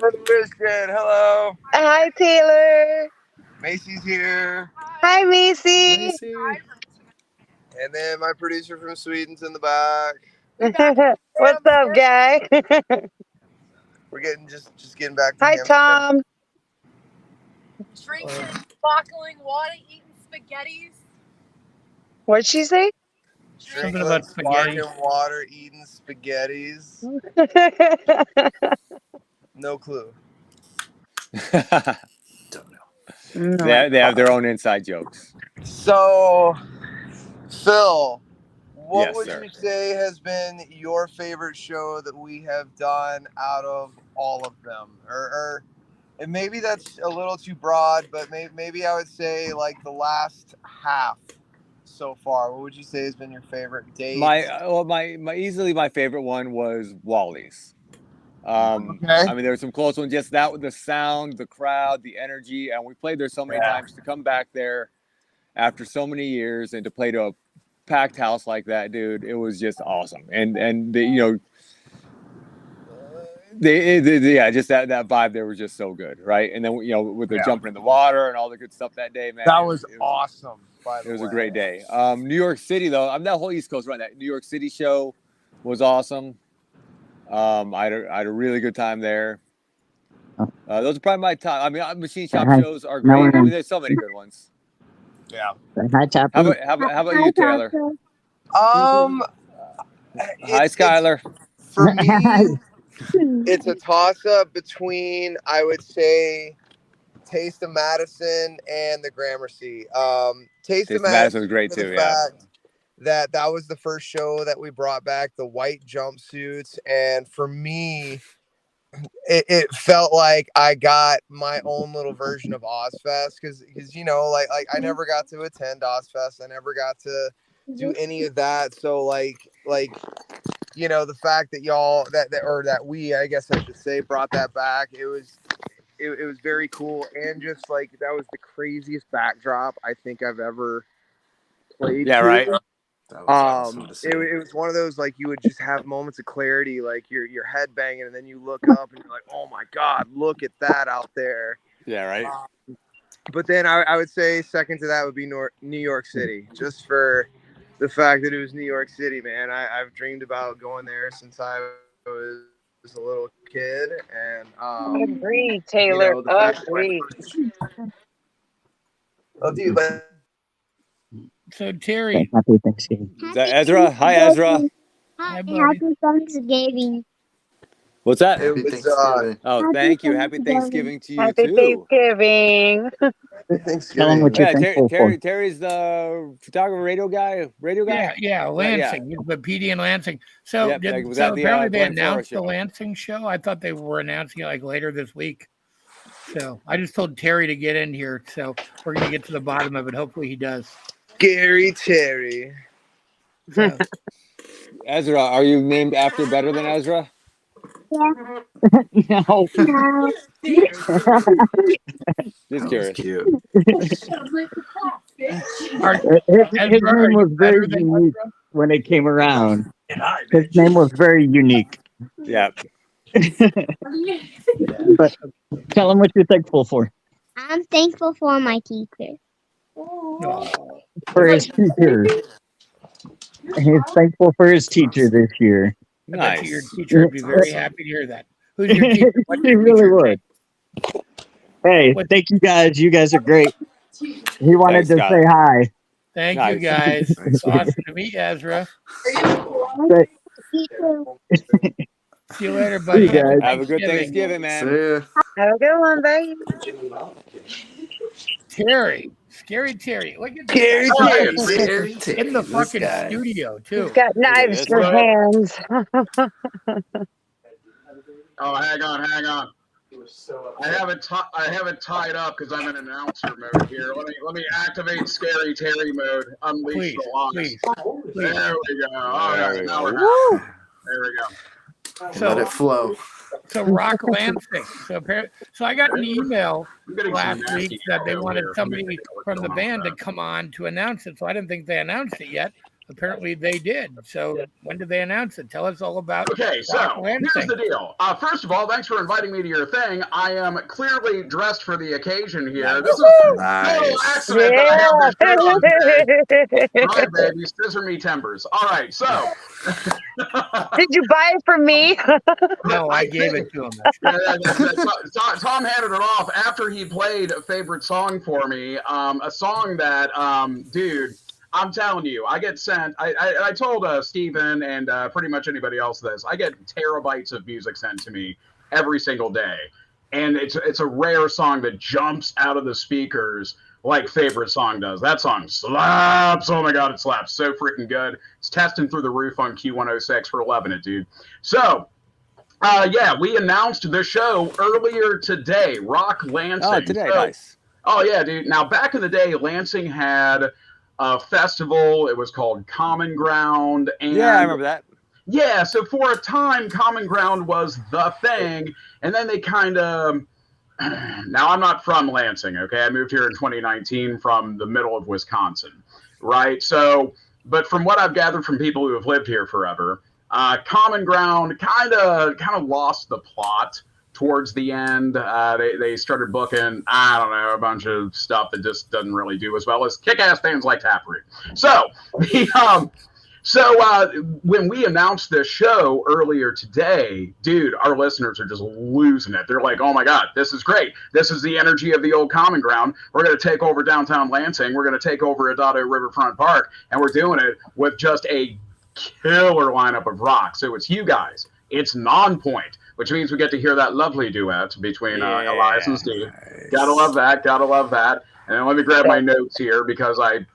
Hello. Hi, Taylor. Macy's here. Hi, Macy. Macy. And then my producer from Sweden's in the back. What's up, guy? We're getting just getting back to Hi, him. Tom. Drinking, sparkling water, eating spaghettis. What'd she say? Something about Drinking spaghetti. sparkling water, eating spaghettis. No clue. Don't know. No. They have their own inside jokes. So, Phil, what Yes, would sir. you say has been your favorite show that we have done out of all of them? Or and maybe that's a little too broad, but maybe I would say like the last half so far. What would you say has been your favorite date? My easily my favorite one was Wally's. Okay. I mean, there were some close ones. Just that with the sound, the crowd, the energy, and we played there so many times. To come back there after so many years and to play to a packed house like that, dude, it was just awesome. And the, you know, yeah, just that vibe there was just so good, right? And then you know, with the jumping in the water and all the good stuff that day, man, That was awesome. By the it was way. a great day. New York City though, I'm that whole East Coast run. That New York City show was awesome. I had a really good time there. Those are probably my top. I mean, machine shop shows are great. I mean, there's so many good ones. Yeah. Hi, Taproot. How about you, Taylor? Hi, Skylar. For me, it's a toss-up between, I would say, Taste of Madison and the Gramercy. Taste of Madison was great for too. the Yeah. fact that was the first show that we brought back the white jumpsuits, and for me, it felt like I got my own little version of Ozfest because you know like I never got to attend Ozfest. I never got to do any of that. So like you know, the fact that y'all that we, I guess I should say, brought that back, it was very cool. And just like that was the craziest backdrop I think I've ever played. Yeah, to. right. That was awesome to see. It was one of those like you would just have moments of clarity, like your head banging, and then you look up and you're like, oh my god, look at that out there. Yeah, right. But then I would say second to that would be New York City, just for the fact that it was New York City, man. I've dreamed about going there since I was a little kid, and Agreed, Taylor. you know, the fact that Agreed. oh, dude, but So Terry, Happy Thanksgiving. Is that Ezra? Hi, Ezra. Hi, buddy. Happy Thanksgiving. What's that? it Happy was Thanksgiving. Oh, Happy thank you. Happy Thanksgiving. Thanksgiving to you Happy too. Thanksgiving. Tell them Thanksgiving. what you're Yeah, thankful for. Terry's the photographer, radio guy. Yeah, Lansing. He's the PD in Lansing. So, Yep, like, was so that the, apparently they Glenn Flora announced the show? Lansing show. I thought they were announcing it like later this week. So I just told Terry to get in here. So we're gonna get to the bottom of it. Hopefully he does. Gary Terry. So, Ezra, are you named after Better Than Ezra? Yeah. No. No. Just That was curious. cute. His name was very unique when it came around. His name was very unique. Yeah. But tell him what you're thankful for. I'm thankful for my teacher. For his teacher. He's thankful for his teacher this year. I bet you your Nice. teacher would be very happy to hear that. Who's your teacher? What's He your really teacher's would. Hey, thank you guys. You guys are great. He wanted Thanks, to Scott. say hi. Thank Nice. you guys. Thanks, It's awesome to meet you, Ezra. But, You too. See you later, buddy. See you guys. Have a good Thanksgiving, man. See ya. Have a good one, bye. Terry, scary Terry. Look at Terry, this guy. Terry. In the This fucking guy. studio too. He's got knives this for one. hands. Oh, hang on. I have it tied up because I'm in announcer mode here. Let me activate Scary Terry mode. Unleash Please, the loss. please. There we go. All There right, we now go. we're happy. There we go. Let it flow. So Rock Lansing. So I got an email I'm getting some last nasty week that they email wanted here. somebody Let me know what's from the going on band to with that. come on to announce it. So I didn't think they announced it yet. Apparently they did. So when did they announce it? Tell us all about Okay, so Rock here's Lansing. the deal. First of all, thanks for inviting me to your thing. I am clearly dressed for the occasion here. This is a total Nice. accident Yeah. that I have this shirt on today. Hi, baby. Scissor me timbers. All right, so. Did you buy it from me? No, I gave it to him. Tom handed it off after he played a favorite song for me. A song that, dude, I'm telling you, I get sent. I told Steven and pretty much anybody else this. I get terabytes of music sent to me every single day, and it's a rare song that jumps out of the speakers like Favorite Song does. That song slaps. Oh my god, it slaps so freaking good. It's testing through the roof on Q106 for loving it, dude. So. Yeah, we announced the show earlier today. Rock Lansing. Oh, today, nice. Oh yeah, dude. Now back in the day, Lansing had a festival. It was called Common Ground. And yeah, I remember that. Yeah, so for a time, Common Ground was the thing, and then they kind of. Now I'm not from Lansing. Okay, I moved here in 2019 from the middle of Wisconsin, right? So, but from what I've gathered from people who have lived here forever. Common Ground kind of lost the plot towards the end. They started booking, I don't know, a bunch of stuff that just doesn't really do as well as kick-ass bands like Taproot. So when we announced this show earlier today, dude, our listeners are just losing it. They're like, oh my god, this is great. This is the energy of the old Common Ground. We're going to take over downtown Lansing. We're going to take over Adado Riverfront Park, and we're doing it with just a killer lineup of rock. So it's you guys, it's Non-Point, which means we get to hear that lovely duet between Elias and Steve. Nice. Gotta love that. And then let me grab my notes here because I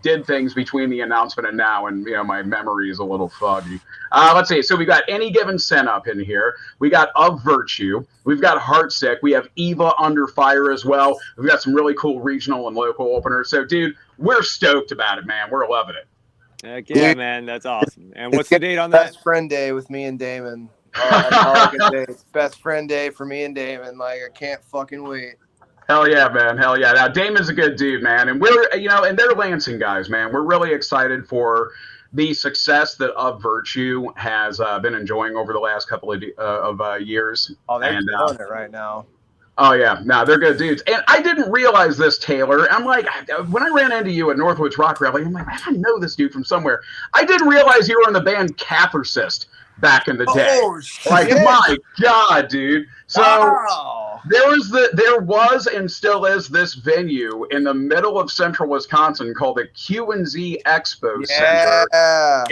did things between the announcement and now, and my memory is a little foggy. Let's see. So we got Any Given Sin up in here. We got Of Virtue. We've got Heartsick. We have Eva Under Fire as well. We've got some really cool regional and local openers. So dude, we're stoked about it, man. We're loving it. Heck yeah, man, that's awesome. And what's the date on that? Best friend day with me and Damon. That's all I can say. It's best friend day for me and Damon. Like, I can't fucking wait. Hell yeah, man. Hell yeah. Now, Damon's a good dude, man. And we're, and they're Lansing guys, man. We're really excited for the success that Of Virtue has been enjoying over the last couple of years. Oh, they're doing it right now. Oh, yeah. No, they're good dudes. And I didn't realize this, Taylor. I'm like, when I ran into you at Northwoods Rock Rally, I'm like, I know this dude from somewhere. I didn't realize you were in the band Catharsis back in the day. Oh, shit. Like, my God, dude. So wow. There was and still is this venue in the middle of central Wisconsin called the Q&Z Expo Center.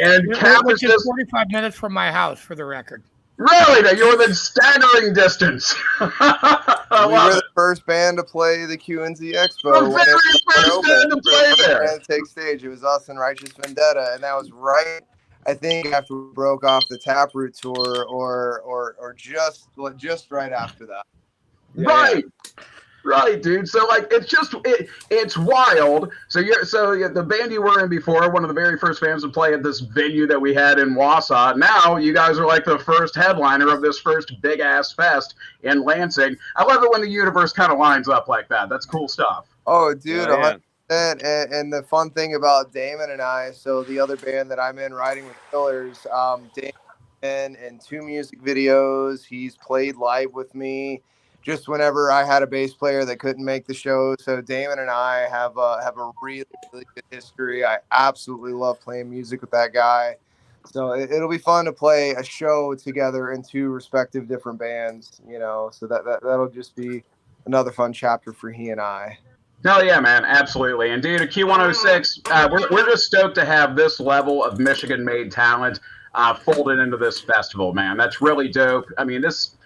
And which is 45 minutes from my house, for the record. Really? You're within staggering distance. We were the first band to play the Q&Z Expo. The very first band to play there. To take stage. It was us and Righteous Vendetta, and that was right, I think, after we broke off the Taproot tour, or just right after that. Yeah, right, dude. So like, it's wild. So the band you were in before, one of the very first bands to play at this venue that we had in Wausau. Now you guys are like the first headliner of this first big ass fest in Lansing. I love it when the universe kind of lines up like that. That's cool stuff. Oh, dude. Yeah. And the fun thing about Damon and I, so the other band that I'm in, Riding with Killers, Damon in 2 music videos. He's played live with me just whenever I had a bass player that couldn't make the show. So Damon and I have a really, really good history. I absolutely love playing music with that guy. So it'll be fun to play a show together in 2 respective different bands, so that'll just be another fun chapter for he and I. Hell yeah, man. Absolutely. And dude, at Q106, we're just stoked to have this level of Michigan-made talent folded into this festival, man. That's really dope. I mean, this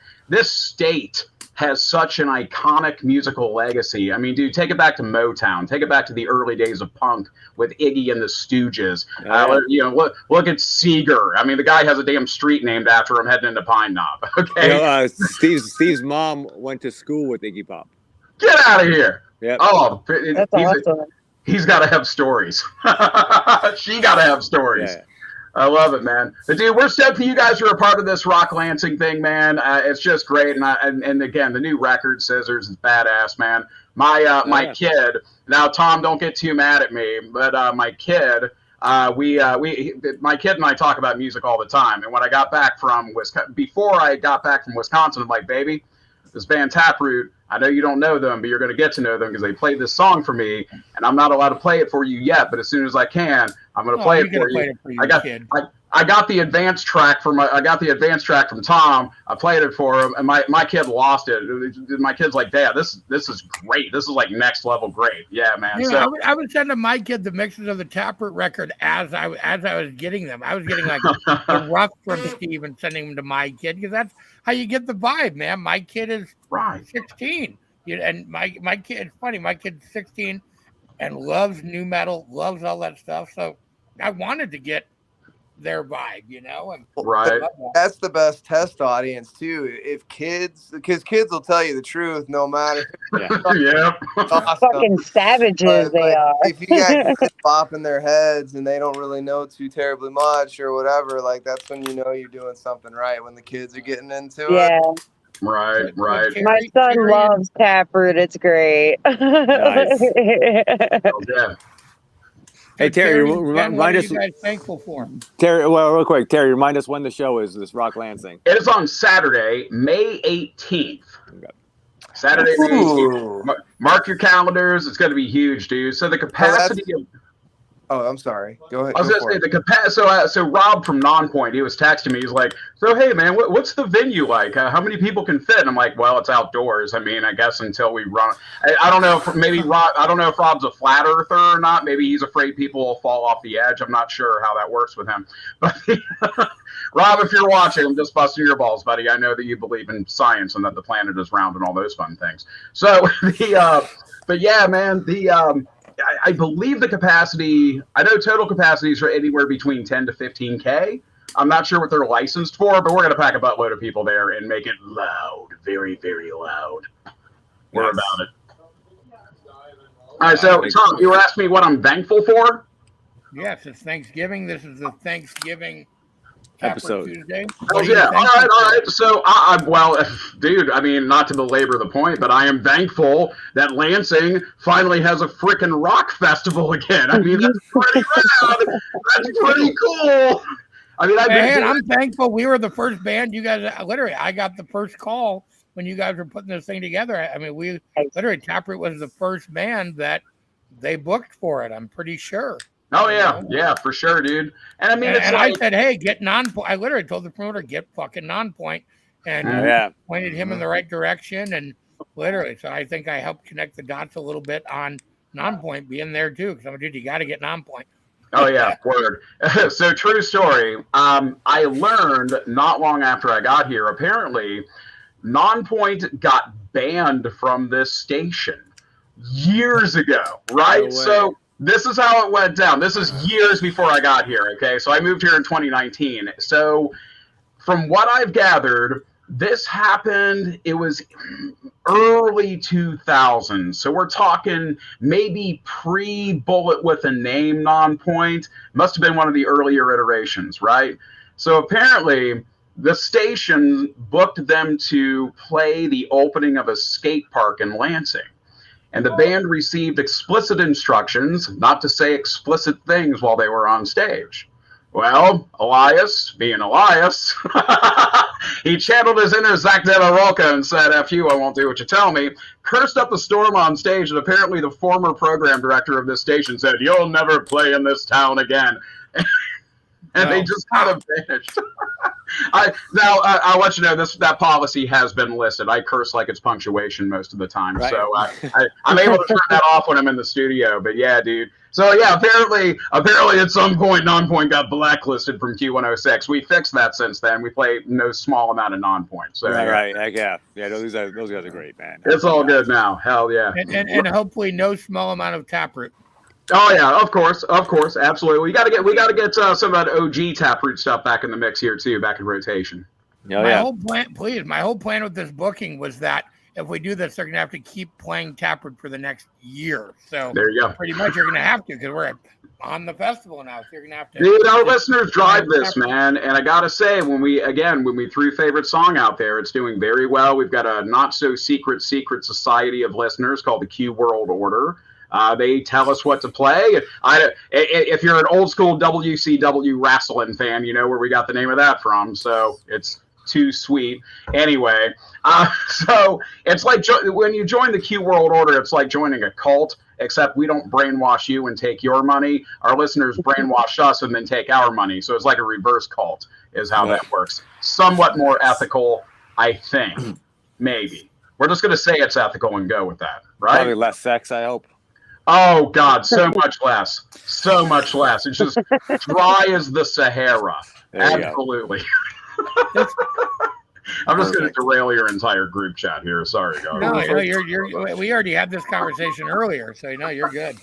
state has such an iconic musical legacy. I mean, dude, take it back to Motown. Take it back to the early days of punk with Iggy and the Stooges. Look at Seeger. I mean, the guy has a damn street named after him heading into Pine Knob. Okay. Steve's mom went to school with Iggy Pop. Get out of here. Yeah. Oh, that's awesome. He's got to have stories. She got to have stories. Yeah. I love it, man. But dude, we're stoked that you guys are a part of this Rock Lansing thing, man. It's just great, and again, the new record, Scissors, is badass, man. My kid. Now, Tom, don't get too mad at me, but my kid. My kid and I talk about music all the time. And when I got back from before I got back from Wisconsin, I'm like, baby, this band Taproot, I know you don't know them, but you're going to get to know them because they played this song for me, and I'm not allowed to play it for you yet, but as soon as I can, I'm going to play it for you. I I got the advanced track from Thom. I played it for him, and my kid lost it. My kid's like, Dad, this is great. This is like next level great. Yeah, man. Yeah, So I was sending my kid the mixes of the Taproot record as I was getting them. I was getting like the rough from Steve and sending them to my kid because that's how you get the vibe, man. My kid is 16, and my kid. It's funny. My kid's 16 and loves new metal, loves all that stuff. So I wanted to get their vibe, and right. That's the best test audience too. Because kids will tell you the truth no matter. Yeah. Fucking savages they are. If you got kids bopping their heads and they don't really know too terribly much or whatever, like that's when you know you're doing something right, when the kids are getting into Yeah. it. Right. My son loves Taproot. It's great. Nice. Oh, yeah. Hey, Terry, what remind are us. you guys thankful for? Terry, well, real quick, Terry, remind us when the show is. This Rock Lansing. It is on Saturday, May 18th. Saturday, May 18th. Mark your calendars. It's going to be huge, dude. So the capacity of. Oh, I'm sorry. Go ahead. I was going to say the capacity. So Rob from Nonpoint, he was texting me. He's like, "So hey, man, what's the venue like? How many people can fit?" And I'm like, "Well, it's outdoors. I mean, I guess until we run. I don't know if maybe Rob. I don't know if Rob's a flat earther or not. Maybe he's afraid people will fall off the edge. I'm not sure how that works with him. But Rob, if you're watching, I'm just busting your balls, buddy. I know that you believe in science and that the planet is round and all those fun things. So but yeah, man, I believe the capacity, I know total capacities are anywhere between 10 to 15K. I'm not sure what they're licensed for, but we're going to pack a buttload of people there and make it loud, very, very loud. We're about it. All right, so Tom, you were asking me what I'm thankful for? Yes, it's Thanksgiving. This is the Thanksgiving episode. Tuesday. Oh, yeah. All right. So, well, dude, I mean, not to belabor the point, but I am thankful that Lansing finally has a freaking rock festival again. I mean, that's pretty rad. That's pretty cool. I mean, I'm thankful we were the first band. You guys, literally, I got the first call when you guys were putting this thing together. I mean, we literally, Taproot was the first band that they booked for it. I'm pretty sure. Oh yeah, yeah, for sure, dude. And I mean, I said, hey, get Nonpoint. I literally told the promoter, get fucking Nonpoint, and pointed him in the right direction. And literally, so I think I helped connect the dots a little bit on Nonpoint being there too. Because I'm like, dude, you got to get Nonpoint. Oh yeah, word. So true story. I learned not long after I got here. Apparently, Nonpoint got banned from this station years ago. Right? No way. So. This is how it went down. This is years before I got here, okay? So I moved here in 2019. So from what I've gathered, this happened, it was early 2000s. So we're talking maybe pre-Bullet with a Name Nonpoint. Must have been one of the earlier iterations, right? So apparently the station booked them to play the opening of a skate park in Lansing. And the band received explicit instructions not to say explicit things while they were on stage. Well, Elias, being Elias, he channeled his inner Zach De La Roca and said, F you, I won't do what you tell me, cursed up a storm on stage, and apparently the former program director of this station said, you'll never play in this town again. And they just kind of vanished. I'll let you know that policy has been listed. I curse like it's punctuation most of the time, right. So I'm able to turn that off when I'm in the studio. But yeah, dude. So yeah, apparently at some point Nonpoint got blacklisted from Q106. We fixed that since then. We play no small amount of Nonpoint. So right. Yeah. Those guys are great, man. It's all good now. Hell yeah. And hopefully no small amount of Taproot. Oh yeah, of course, absolutely. We gotta get some of that OG Taproot stuff back in the mix here too, back in rotation. My whole plan with this booking was that if we do this, they're gonna have to keep playing Taproot for the next year. So there you go. Pretty much, you're gonna have to because we're on the festival now. So you're gonna have to. Dude, our listeners drive this, man, and I gotta say, when we threw favorite song out there, it's doing very well. We've got a not so secret society of listeners called the Q World Order. They tell us what to play. If you're an old school WCW wrestling fan, you know where we got the name of that from. So it's too sweet. Anyway, so it's like when you join the Q World Order, it's like joining a cult, except we don't brainwash you and take your money. Our listeners brainwash us and then take our money. So it's like a reverse cult is how that works. Somewhat more ethical, I think. Maybe. We're just going to say it's ethical and go with that, right? Probably less sex, I hope. Oh, God, so much less. So much less. It's just dry as the Sahara. Absolutely. I'm just going to derail your entire group chat here. Sorry, guys. No, we already had this conversation earlier, so no, you're good.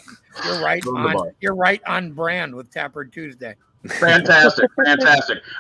You're right on brand with Taproot Tuesday. Fantastic.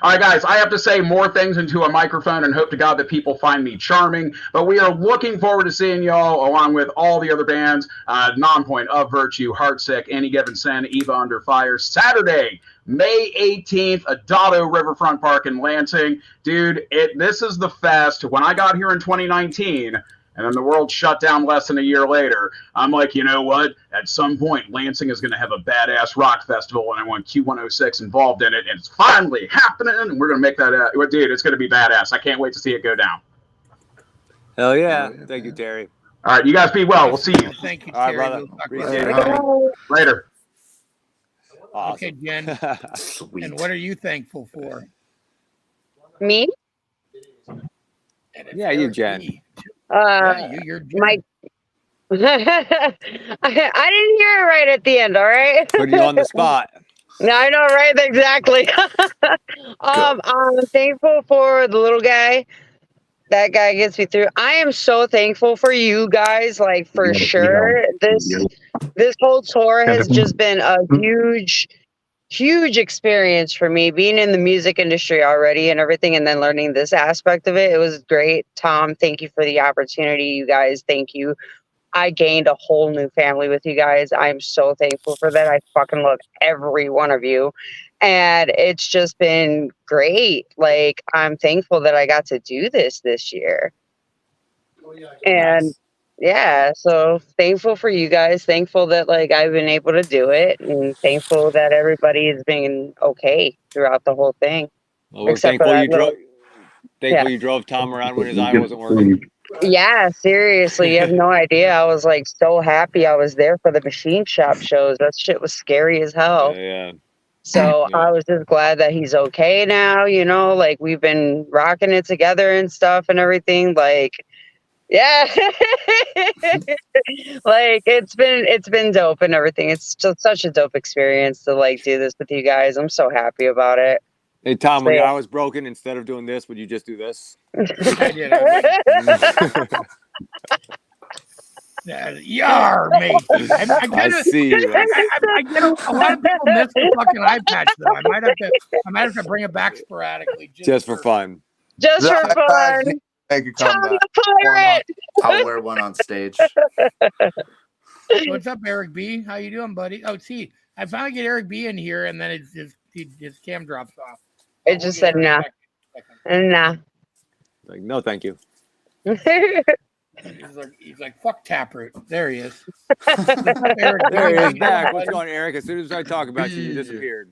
All right, guys, I have to say more things into a microphone and hope to God that people find me charming. But we are looking forward to seeing y'all along with all the other bands, Nonpoint, Of Virtue, Heartsick, Any Given Sin, Eva Under Fire, Saturday, May 18th, Adado Riverfront Park in Lansing. Dude, this is the fest. When I got here in 2019, and then the world shut down less than a year later, I'm like, you know what? At some point, Lansing is going to have a badass rock festival, and I want Q106 involved in it, and it's finally happening, and we're going to make that dude, it's going to be badass. I can't wait to see it go down. Hell yeah. Thank you, Terry. All right, you guys be well. We'll see you. Thank you, All right, Terry. brother. We'll talk Appreciate later. it. Later. Awesome. Okay, Jen. And what are you thankful for? Me? Yeah, you, Jen. You're Jen. My. I didn't hear it right at the end. All right. Put you on the spot. No, I know, right? Exactly. I'm thankful for the little guy. That guy gets me through. I am so thankful for you guys, like for sure. This whole tour has just been a huge experience for me, being in the music industry already and everything, and then learning this aspect of it. It was great. Tom, thank you for the opportunity. You guys, thank you. I gained a whole new family with you guys. I'm so thankful for that. I fucking love every one of you. And it's just been great. Like, I'm thankful that I got to do this year. And yeah, so thankful for you guys. Thankful that like I've been able to do it, and thankful that everybody has been okay throughout the whole thing. Well, we're thankful you drove Tom around when his eye wasn't working. Yeah, seriously, you have no idea. I was like so happy I was there for the machine shop shows. That shit was scary as hell. Yeah. So I was just glad that he's okay now, you know, like we've been rocking it together and stuff and everything. Like, yeah. Like it's been dope and everything. It's just such a dope experience to like do this with you guys. I'm so happy about it. Hey, Tom, when your eye was broken, instead of doing this, would you just do this? I did. Yar, mate. I see you. I get a lot of people miss the fucking eye patch, though. I might have to bring it back sporadically. Just for fun. Just for fun. Make it come back. Pirate. I'll wear one on stage. What's up, Eric B? How you doing, buddy? Oh, see, I finally get Eric B in here, and then his cam drops off. It just said nah. Nah. Like, no, thank you. He's like, fuck Taproot. There he is. There he is back. What's going on, Eric? As soon as I talk about you, you disappeared.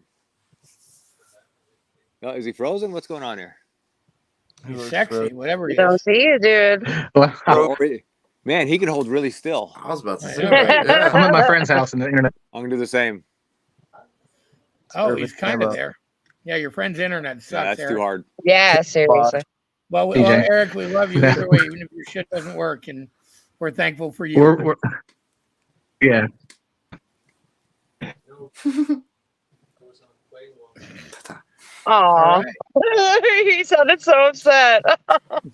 No, is he frozen? What's going on here? He's sexy, whatever he is. Don't see you, dude. Man, he can hold really still. I was about to say. I'm at my friend's house on the internet. I'm gonna do the same. Oh, he's kind of there. Yeah, your friend's internet sucks. Yeah, that's Eric. too hard. Yeah, seriously. Well, Eric, we love you either way, even if your shit doesn't work, and we're thankful for you. We're yeah. Aw. Right. He sounded so upset. Let's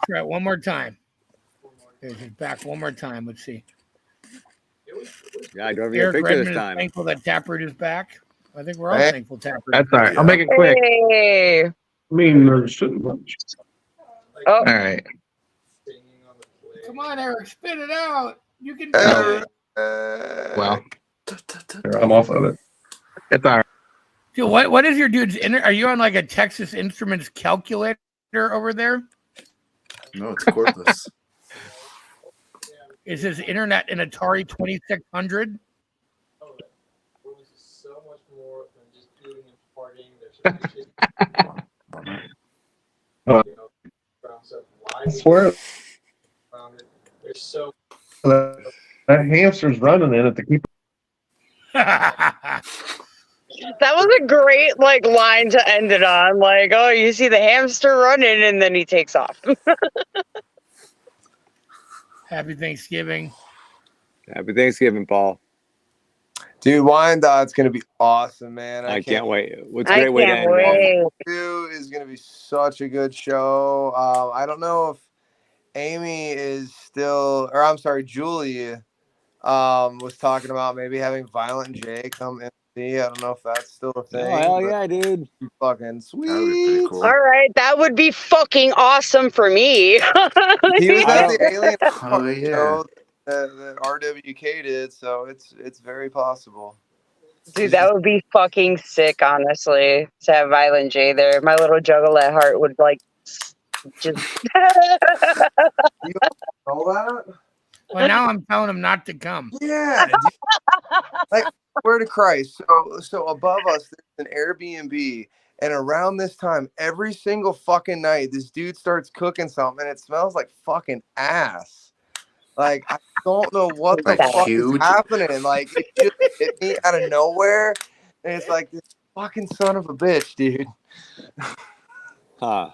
try it one more time. There's his back one more time. Let's see. Yeah, I drove you a Eric picture Redmond this time. is thankful that Taproot is back. I think we're all thankful Taproot. That's all right. I'll make it quick. Hey. I mean, there shouldn't much. Oh. All right. Come on, Eric, spit it out. You can do it. Well, I'm off of it. It's all right. Dude, what is your dude's? Are you on like a Texas Instruments calculator over there? No, it's cordless. Is his internet an Atari 2600? So much more than just doing and partying. There's I swear. That hamster's running in it to keep. That was a great line to end it on. Like, oh, you see the hamster running, and then he takes off. Happy Thanksgiving. Happy Thanksgiving, Paul. Dude, Wyandotte going to be awesome, man. I can't wait. What's a I great way to can't end, man? wait. Is going to be such a good show. I don't know if Amy is still, or I'm sorry, Julie was talking about maybe having Violent J come MC. I don't know if that's still a thing. Oh, hell yeah, dude. Fucking sweet. That would be pretty cool. All right, that would be fucking awesome for me. He was at the Alien Oh, yeah. show that RWK did, so it's very possible. Dude, that would be fucking sick, honestly, to have Violent J there. My little juggalette heart would just. You know that? Well, now I'm telling him not to come. Yeah. Like, swear to Christ. So above us, there's an Airbnb, and around this time, every single fucking night, this dude starts cooking something, and it smells like fucking ass. Like, I don't know what the fuck is happening. Like, it just hit me out of nowhere, and it's like this fucking son of a bitch, dude. Huh.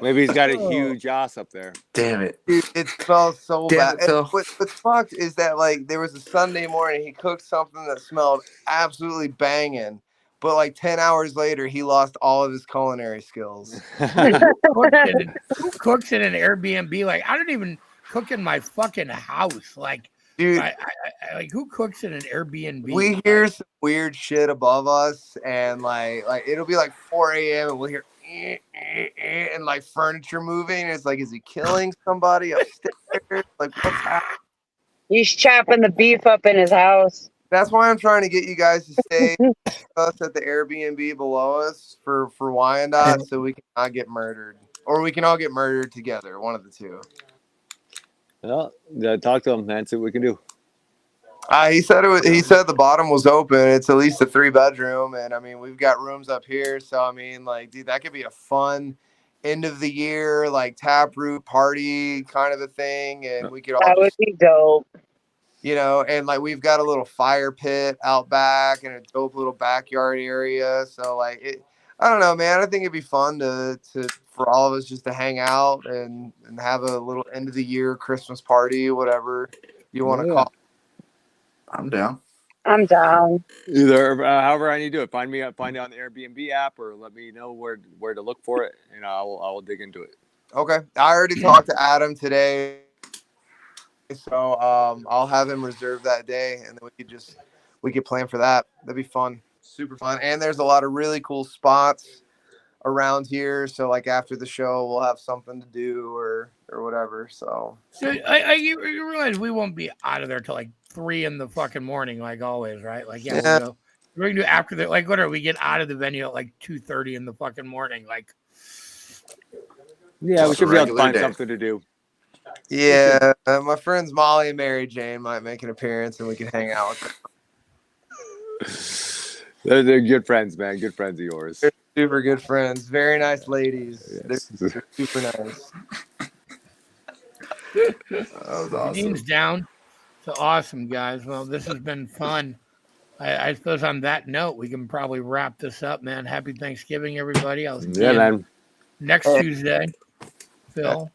Maybe he's got a huge ass up there. Damn it. Dude, it smells so bad. It, And what's fucked is that, like, there was a Sunday morning, he cooked something that smelled absolutely banging, but like 10 hours later, he lost all of his culinary skills. Who cooks in an Airbnb? Like, I don't even cook in my fucking house. Like, dude, like who cooks in an Airbnb? We hear some weird shit above us, and like it'll be like 4 a.m. and we'll hear and like furniture moving. It's like, is he killing somebody upstairs? Like, what's happening? He's chopping the beef up in his house. That's why I'm trying to get you guys to stay with us at the Airbnb below us for Wyandotte, so we can not get murdered, or we can all get murdered together. One of the two. Well, talk to him, man. See what we can do. He said he said the bottom was open. It's at least a 3-bedroom, and I mean, we've got rooms up here, so I mean, like, dude, that could be a fun end of the year, like, Taproot party kind of a thing, and we could all that would be dope. You know, and like, we've got a little fire pit out back and a dope little backyard area. So like, I don't know, man. I think it'd be fun to for all of us just to hang out and have a little end of the year Christmas party, whatever you want to call it. I'm down. I'm down. Either however I need to do it. Find it on the Airbnb app, or let me know where to look for it, and I'll dig into it. Okay, I already talked to Adam today, so I'll have him reserve that day, and then we could plan for that. That'd be fun, super fun. And there's a lot of really cool spots around here, so like after the show, we'll have something to do or whatever. So you realize we won't be out of there till like 3 in the fucking morning, like always, right? Like, yeah. We're gonna do after the, like, whatever. We get out of the venue at like 2:30 in the fucking morning, like. Yeah, we should be able to find something to do. Yeah, my friends Molly and Mary Jane might make an appearance, and we can hang out with them. They're good friends, man. Good friends of yours. They're super good friends. Very nice ladies. Yes. They're super nice. That was awesome. Team's down. So awesome, guys. Well, this has been fun. I suppose on that note, we can probably wrap this up, man. Happy Thanksgiving, everybody. I'll see you next Tuesday. Phil,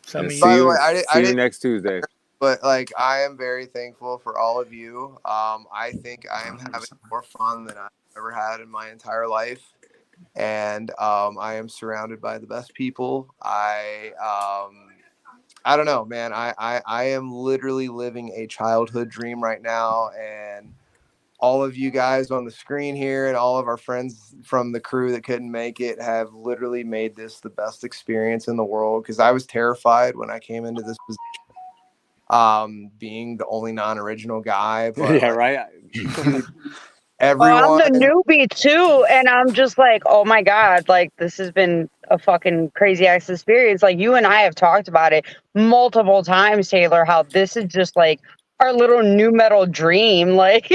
some of you. By the way, I didn't next Tuesday. But like, I am very thankful for all of you. I think I am having more fun than I've ever had in my entire life, and I am surrounded by the best people. I don't know, man. I am literally living a childhood dream right now, and all of you guys on the screen here and all of our friends from the crew that couldn't make it have literally made this the best experience in the world, because I was terrified when I came into this position, being the only non-original guy. But yeah, right. Everyone. I'm the newbie too, and I'm just like, oh my god, like, this has been a fucking crazy ass experience. Like, you and I have talked about it multiple times, Taylor, how this is just like our little new metal dream. Like,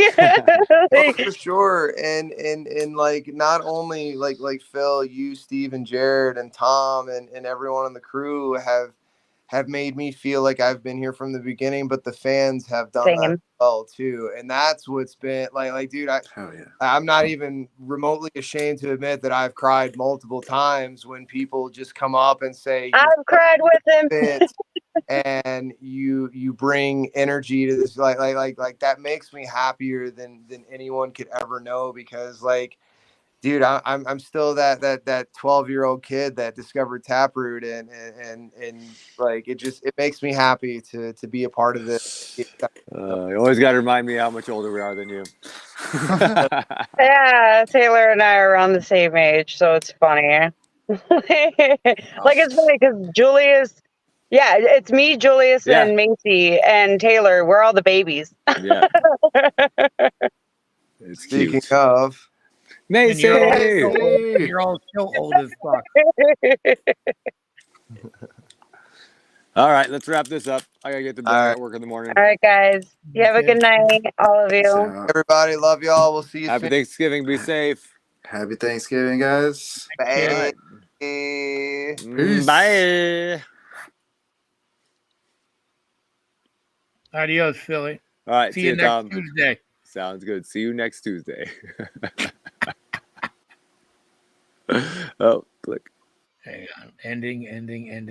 Oh, for sure. And like not only like Phil, you, Steve, and Jared, and Tom, and everyone on the crew have made me feel like I've been here from the beginning, but the fans have done that same. as well too. And that's what's been like, dude, Hell yeah. I'm not even remotely ashamed to admit that I've cried multiple times when people just come up and say, "You're I've cried with him. fit," and you bring energy to this. Like that makes me happier than anyone could ever know, because like, dude, I'm still that 12-year-old kid that discovered Taproot, and like it makes me happy to be a part of this. You always got to remind me how much older we are than you. Yeah, Taylor and I are around the same age, so it's funny. Like, it's funny because Julius, yeah, it's me, Julius, Yeah. and Macy and Taylor. We're all the babies. Yeah. It's Speaking cute. of, And you're all, Macy! you're all still old as fuck. All right, let's wrap this up. I gotta get to bed. All I right. got work in the morning. All right, guys. You have a good night, all of Peace you. out. Everybody, love y'all. We'll see you Happy soon. Thanksgiving. Be safe. Happy Thanksgiving, guys. Bye. Peace. Bye. Adios, Philly. All right. See you next Tom. Tuesday. Sounds good. See you next Tuesday. Oh, click. Hang on. Ending.